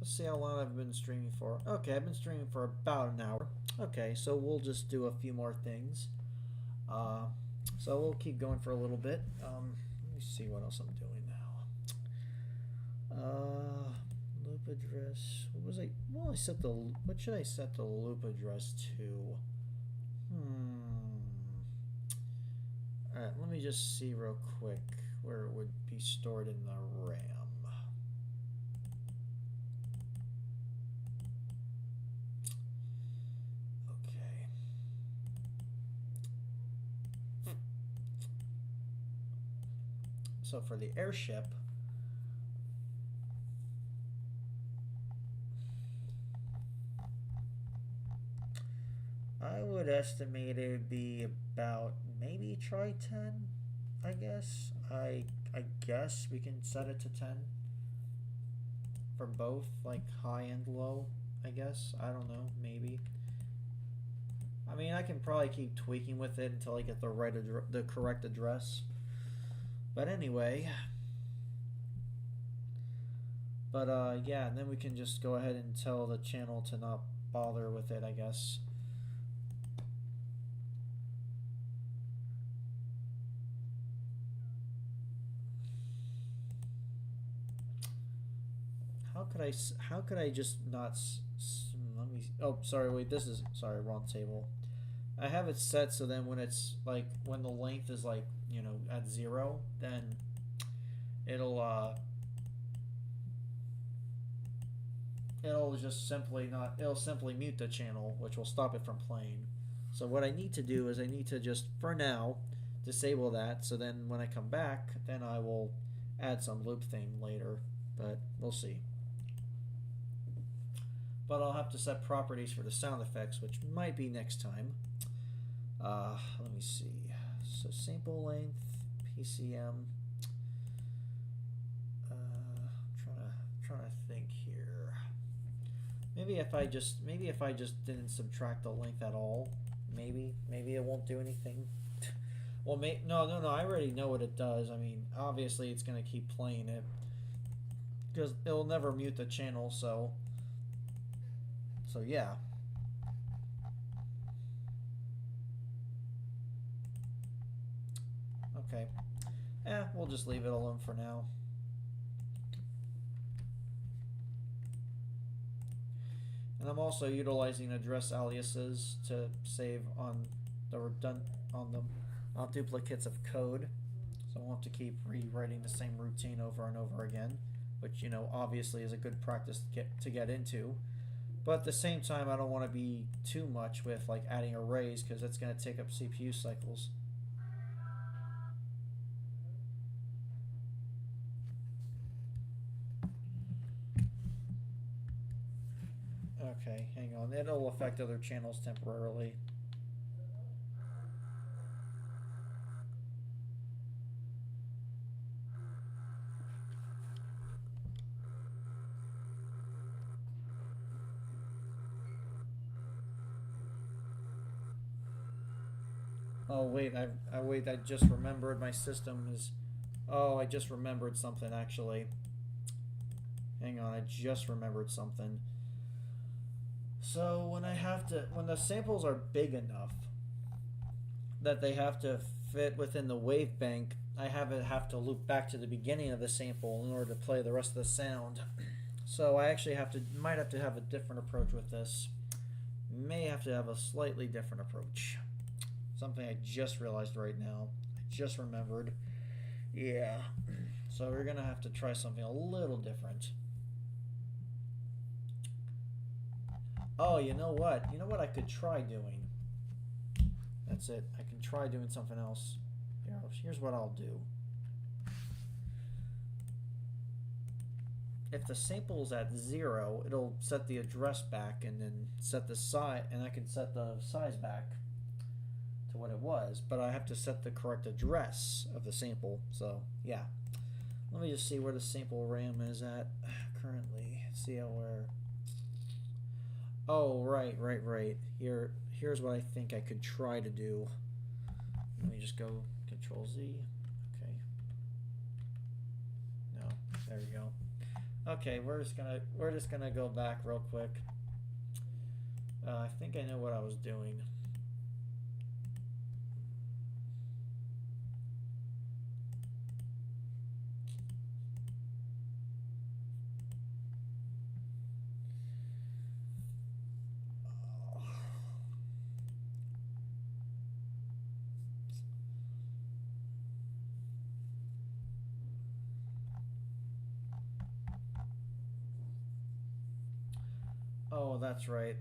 Let's see how long I've been streaming for. Okay, I've been streaming for about an hour. Okay, so we'll just do a few more things. So we'll keep going for a little bit. Let me see what else I'm doing now. Loop address. What should I set the loop address to? Alright, let me just see real quick where it would be stored in the RAM. Okay. So for the airship, I would estimate it would be about maybe try 10, I guess. I guess we can set it to 10 for both, like high and low, I guess. I don't know, maybe. I mean, I can probably keep tweaking with it until I get the correct address. But anyway, yeah, and then we can just go ahead and tell the channel to not bother with it, I guess. How could I just not let me, oh, sorry, wait, this is, sorry, wrong table. I have it set so then when it's like, when the length is like, you know, at 0, then it'll just simply not, it'll simply mute the channel, which will stop it from playing. So what I need to do is I need to just, for now, disable that, so then when I come back, then I will add some loop thing later, but we'll see. But I'll have to set properties for the sound effects, which might be next time. Let me see. So sample length, PCM. Trying to think here. Maybe if I just didn't subtract the length at all, maybe it won't do anything. Well, no. I already know what it does. I mean, obviously it's gonna keep playing it because it'll never mute the channel. So yeah. Okay. We'll just leave it alone for now. And I'm also utilizing address aliases to save on the duplicates of code. So I won't have to keep rewriting the same routine over and over again, which, you know, obviously is a good practice to get into. But at the same time, I don't want to be too much with like adding arrays because that's going to take up CPU cycles. Okay, hang on. It'll affect other channels temporarily. Oh wait, I just remembered my system is. Oh, I just remembered something actually. Hang on, I just remembered something. So when the samples are big enough that they have to fit within the wave bank, I have to loop back to the beginning of the sample in order to play the rest of the sound. So I actually might have to have a different approach with this. May have to have a slightly different approach. Something I just realized right now. I just remembered. Yeah. So we're gonna have to try something a little different. Oh, you know what? You know what I could try doing? That's it. I can try doing something else. Here's what I'll do. If the sample's at 0, it'll set the address back and then set the size, and I can set the size back to what it was, but I have to set the correct address of the sample. So yeah, let me just see where the sample RAM is at currently. See how we're. Oh, right. Here's what I think I could try to do. Let me just go Control Z. Okay. No, there we go. Okay, we're just gonna go back real quick. I think I know what I was doing. Oh, that's right.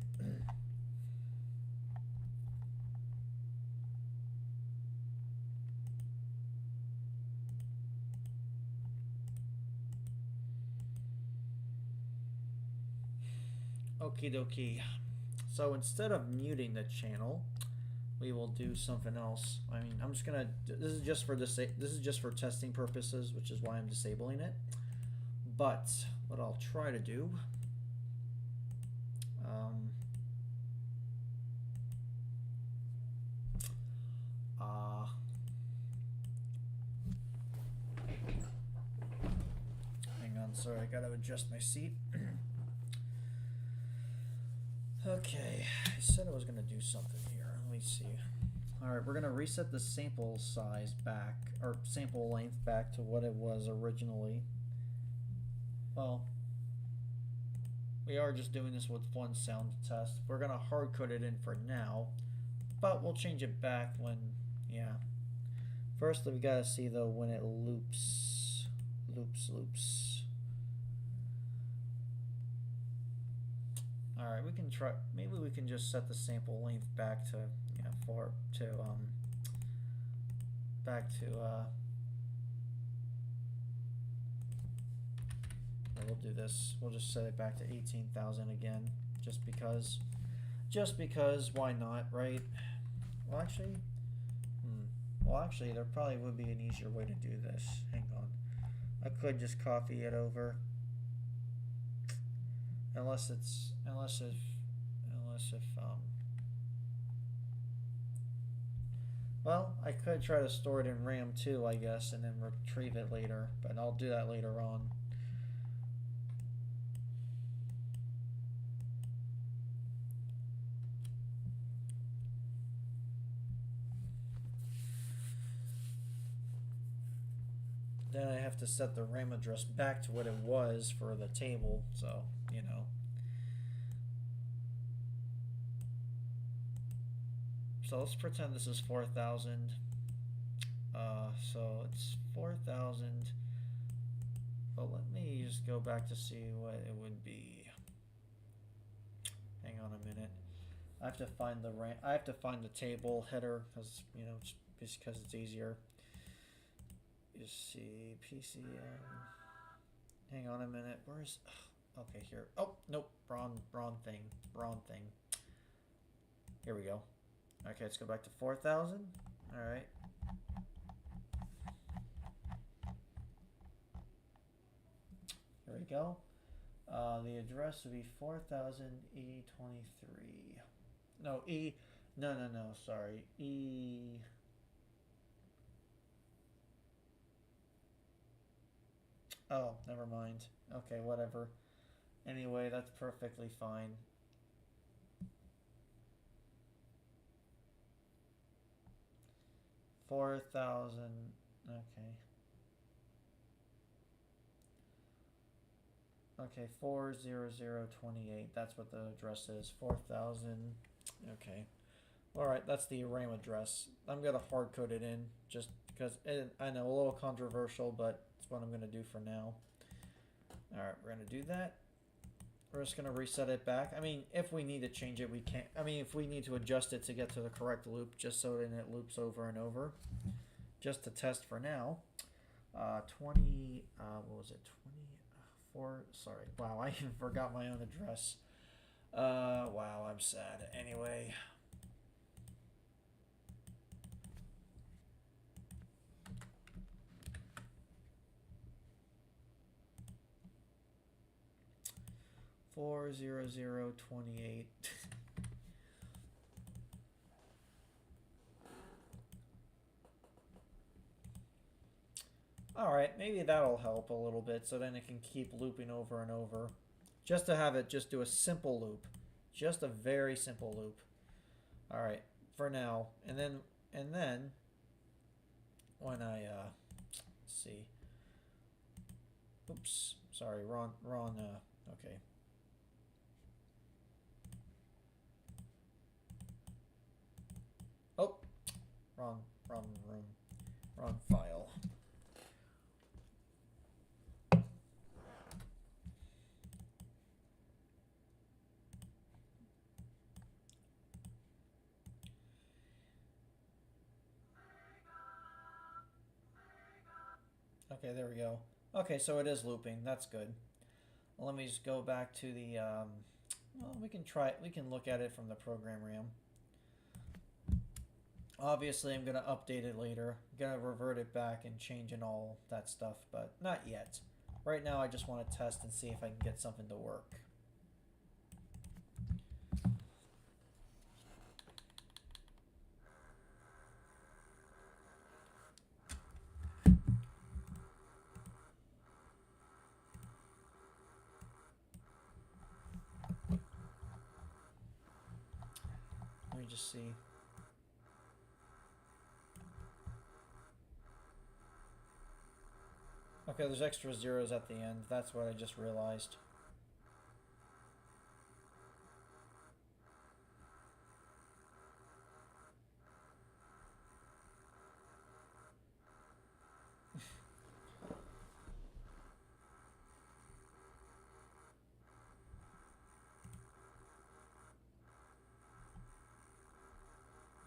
Okie dokie. So instead of muting the channel, we will do something else. I mean, I'm just gonna. This is just for testing purposes, which is why I'm disabling it. But what I'll try to do. on. Sorry, I gotta adjust my seat. Okay, I said I was gonna do something here. Let me see. Alright, we're gonna reset the sample size back, or sample length back to what it was originally. Well, we are just doing this with one sound test. We're gonna hard code it in for now, but we'll change it back when, yeah. First, we gotta see though when it loops. Alright, we can try, maybe we can just set the sample length back to, yeah, we'll do this. We'll just set it back to 18,000 again, just because, why not, right? Well, actually, there probably would be an easier way to do this. Hang on. I could just copy it over. Unless well, I could try to store it in RAM too, I guess, and then retrieve it later, but I'll do that later on. Then I have to set the RAM address back to what it was for the table, so, you know. So let's pretend this is 4,000. So it's 4,000. But let me just go back to see what it would be. Hang on a minute. I have to find the RAM. I have to find the table header because, you know, just because it's easier. You see PCM. Hang on a minute. Where's? Okay, here. Oh nope. Wrong thing. Here we go. Okay, let's go back to 4,000. All right. Here we go. The address would be 4,000 E23. No, E. No. Sorry, E. Oh, never mind. Okay, whatever. Anyway, that's perfectly fine. $4,000. Okay. Okay, 40028. That's what the address is. 4,000. Okay. All right, that's the RAM address. I'm gonna hard code it in just because I know a little controversial, but it's what I'm gonna do for now. All right, we're gonna do that. We're just gonna reset it back. I mean, if we need to change it, we can. I mean, if we need to adjust it to get to the correct loop, just so that it loops over and over, just to test for now. 20. What was it? 24. Sorry. Wow, I even forgot my own address. Wow, I'm sad. Anyway. $40028. Alright, maybe that'll help a little bit so then it can keep looping over and over. Just to have it just do a simple loop. Just a very simple loop. Alright, for now. And then when I let's see. Oops, sorry, wrong okay. Oh, wrong room, wrong file. Okay, there we go. Okay, so it is looping. That's good. Well, let me just go back to the, well, we can look at it from the program RAM. Obviously, I'm going to update it later. I'm going to revert it back and change and all that stuff, but not yet. Right now, I just want to test and see if I can get something to work. just see. Okay, there's extra zeros at the end. That's what I just realized.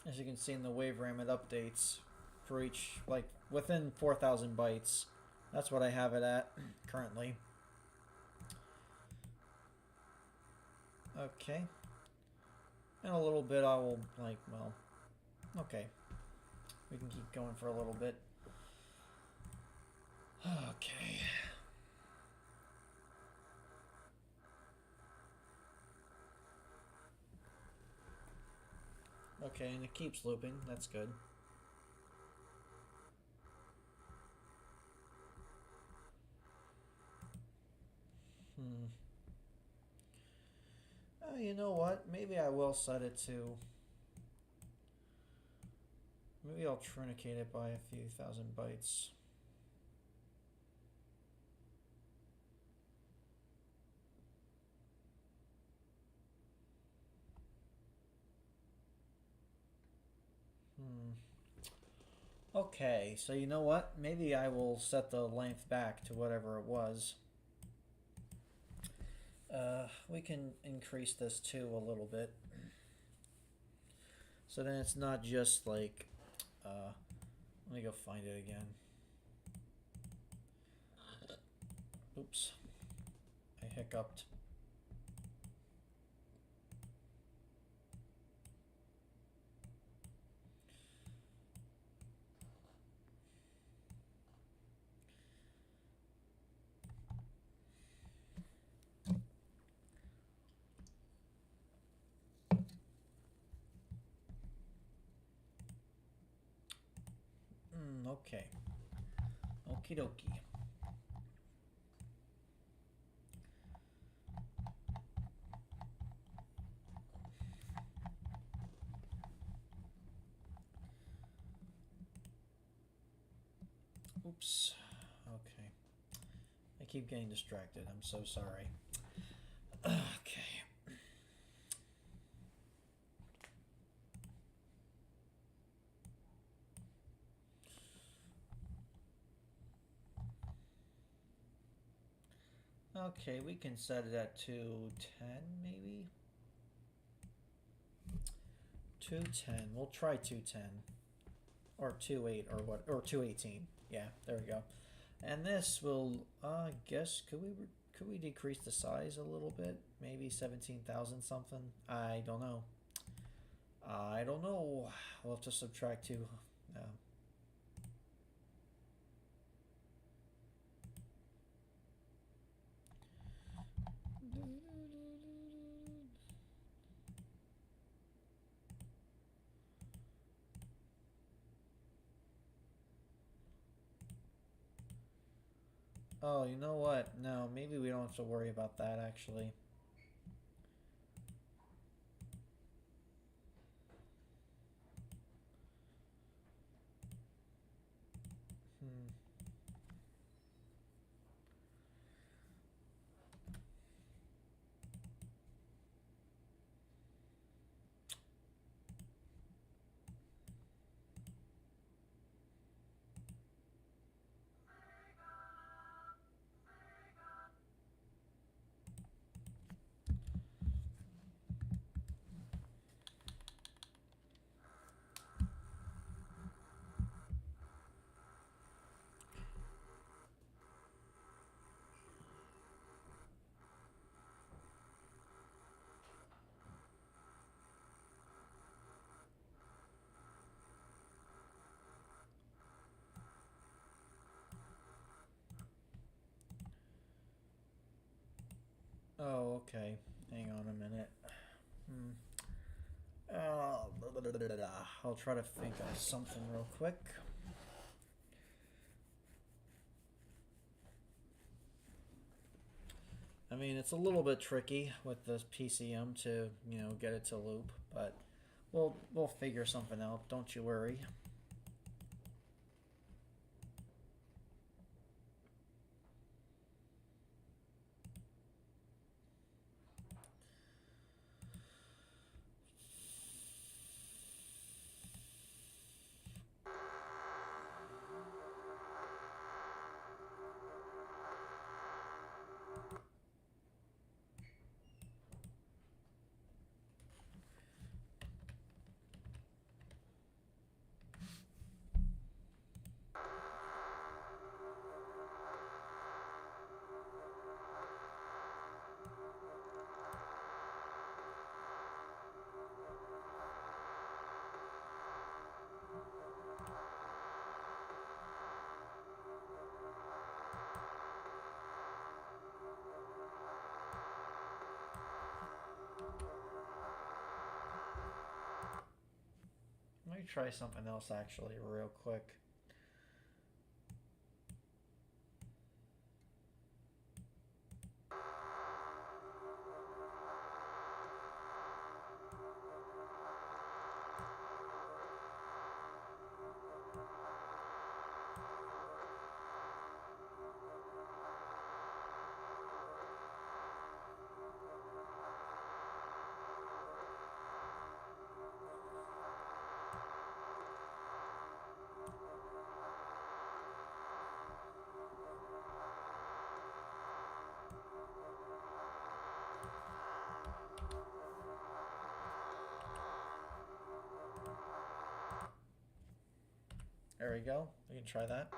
As you can see in the wave RAM, it updates for each, like, within 4,000 bytes. That's what I have it at currently. Okay. In a little bit, I will, like, well, okay. We can keep going for a little bit. Okay. Okay, and it keeps looping. That's good. You know what? Maybe I will set it to... Maybe I'll truncate it by a few thousand bytes. Okay, so you know what? Maybe I will set the length back to whatever it was. We can increase this too a little bit. So then it's not just like, let me go find it again. Oops, I hiccuped. Okay. Okie dokie. Oops. Okay. I keep getting distracted. I'm so sorry. Okay. Okay, we can set it at 210 maybe? 210. We'll try 210. Or 28 or what, or 218. Yeah, there we go. And this will, I guess, could we decrease the size a little bit? Maybe 17,000 something? I don't know. I don't know. We'll have to subtract 2. Oh, you know what? No, maybe we don't have to worry about that actually. Oh, okay. Hang on a minute. I'll try to think of something real quick. I mean, it's a little bit tricky with this PCM to, get it to loop, but We'll figure something out. Don't you worry. Let me try something else actually real quick. There we go. We can try that.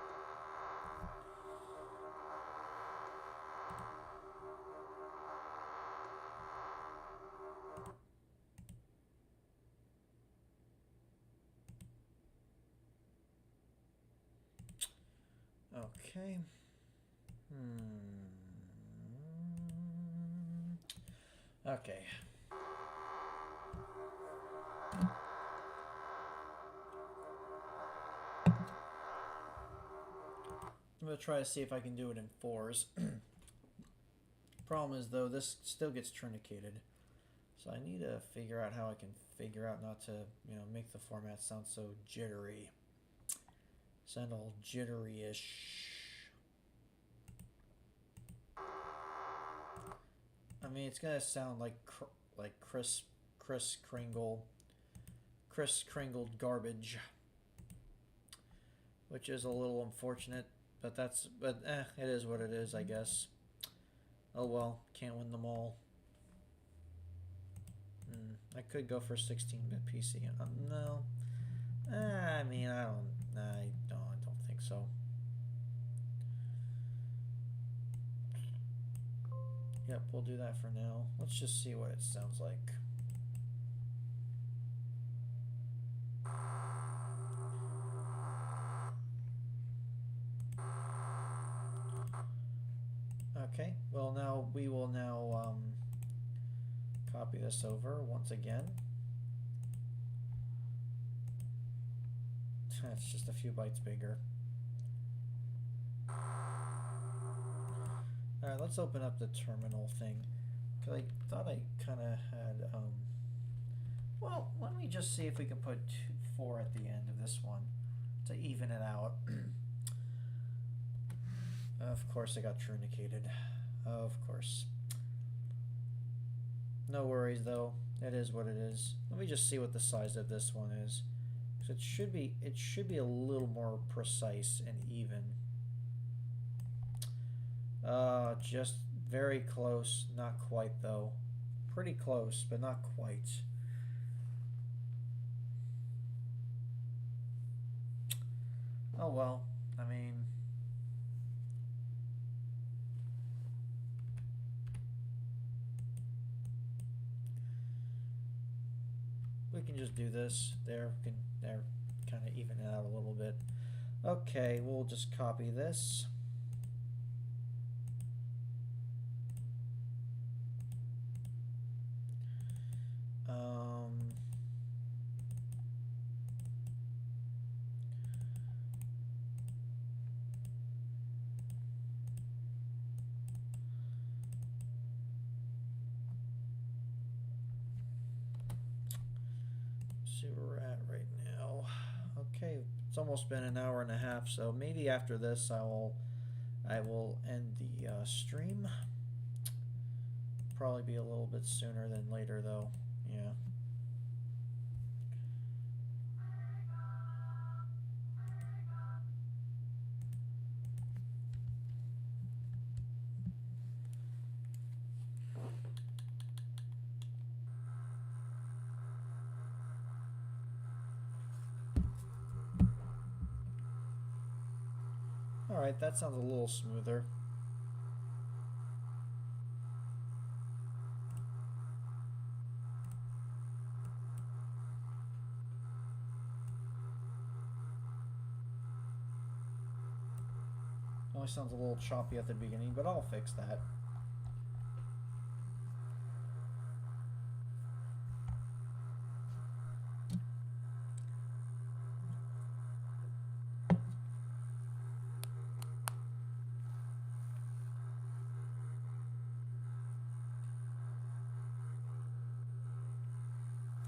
Okay. Okay. I'm going to try to see if I can do it in 4s. Problem is, though, this still gets truncated. So I need to figure out how I can figure out not to, make the format sound so jittery. Sound all jittery-ish. I mean, it's gonna sound like Kris Kringled garbage, which is a little unfortunate. But it is what it is, I guess. Oh well, can't win them all. I could go for 16-bit PC. No, I mean, I don't think so. Yep, we'll do that for now. Let's just see what it sounds like. Okay, well now we will copy this over once again. It's just a few bytes bigger. Alright, let's open up the terminal thing. Because I thought I kind of had, well, let me just see if we can put 4 at the end of this one to even it out. Of course it got truncated. Of course. No worries though. It is what it is. Let me just see what the size of this one is. So it should be a little more precise and even. Just very close. Not quite though. Pretty close, but not quite. Oh well. I mean, we can just do this. There, we can kind of even it out a little bit. Okay, we'll just copy this. see where we're at right now. Okay, it's almost been an hour and a half, so maybe after this I will end the stream. Probably be a little bit sooner than later, though. Yeah. Alright, that sounds a little smoother. Only sounds a little choppy at the beginning, but I'll fix that.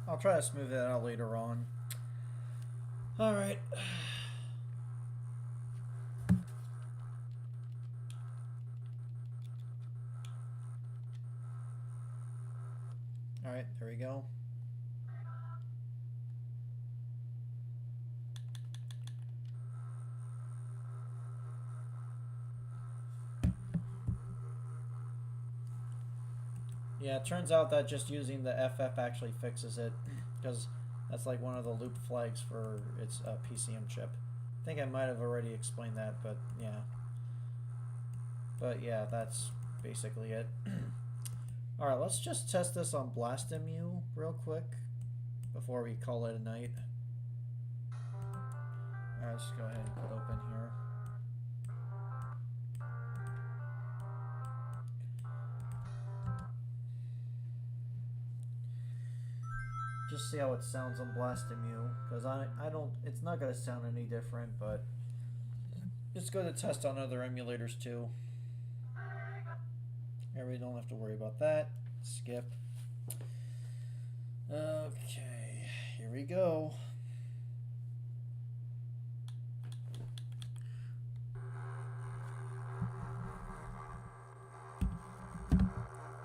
I'll try to smooth that out later on. Alright. Alright, there we go. Yeah, it turns out that just using the FF actually fixes it, because that's like one of the loop flags for its PCM chip. I think I might have already explained that, but yeah. But yeah, that's basically it. Alright, let's just test this on Blastemu real quick before we call it a night. Alright, let's go ahead and put open here. Just see how it sounds on Blastemu, because I don't, it's not going to sound any different, but it's good to test on other emulators too. Here, we don't have to worry about that. Skip. Okay, here we go.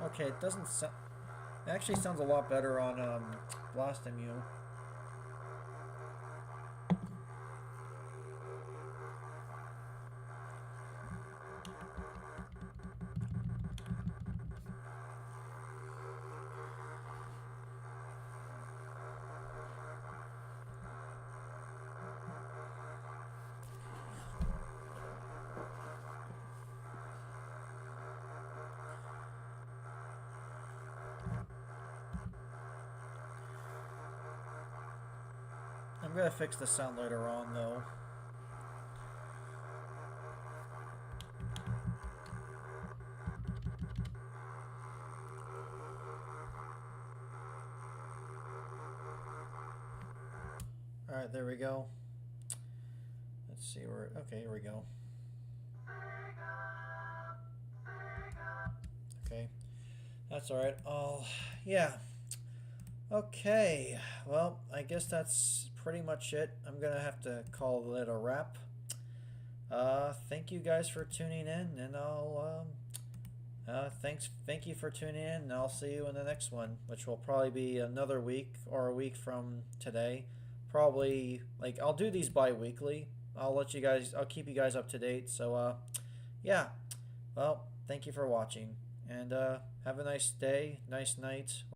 Okay, it doesn't sound... It actually sounds a lot better on Blastemu. I'm gonna fix the sound later on, though. Alright, there we go. Let's see where... Okay, here we go. Okay. That's alright. Yeah. Okay. Well, I guess that's pretty much it. I'm gonna have to call it a wrap. Thank you guys for tuning in, and thank you for tuning in, and I'll see you in the next one, which will probably be another week or a week from today. Probably, like, I'll do these bi-weekly. I'll keep you guys up to date. So, yeah. Well, thank you for watching, and have a nice day, nice night.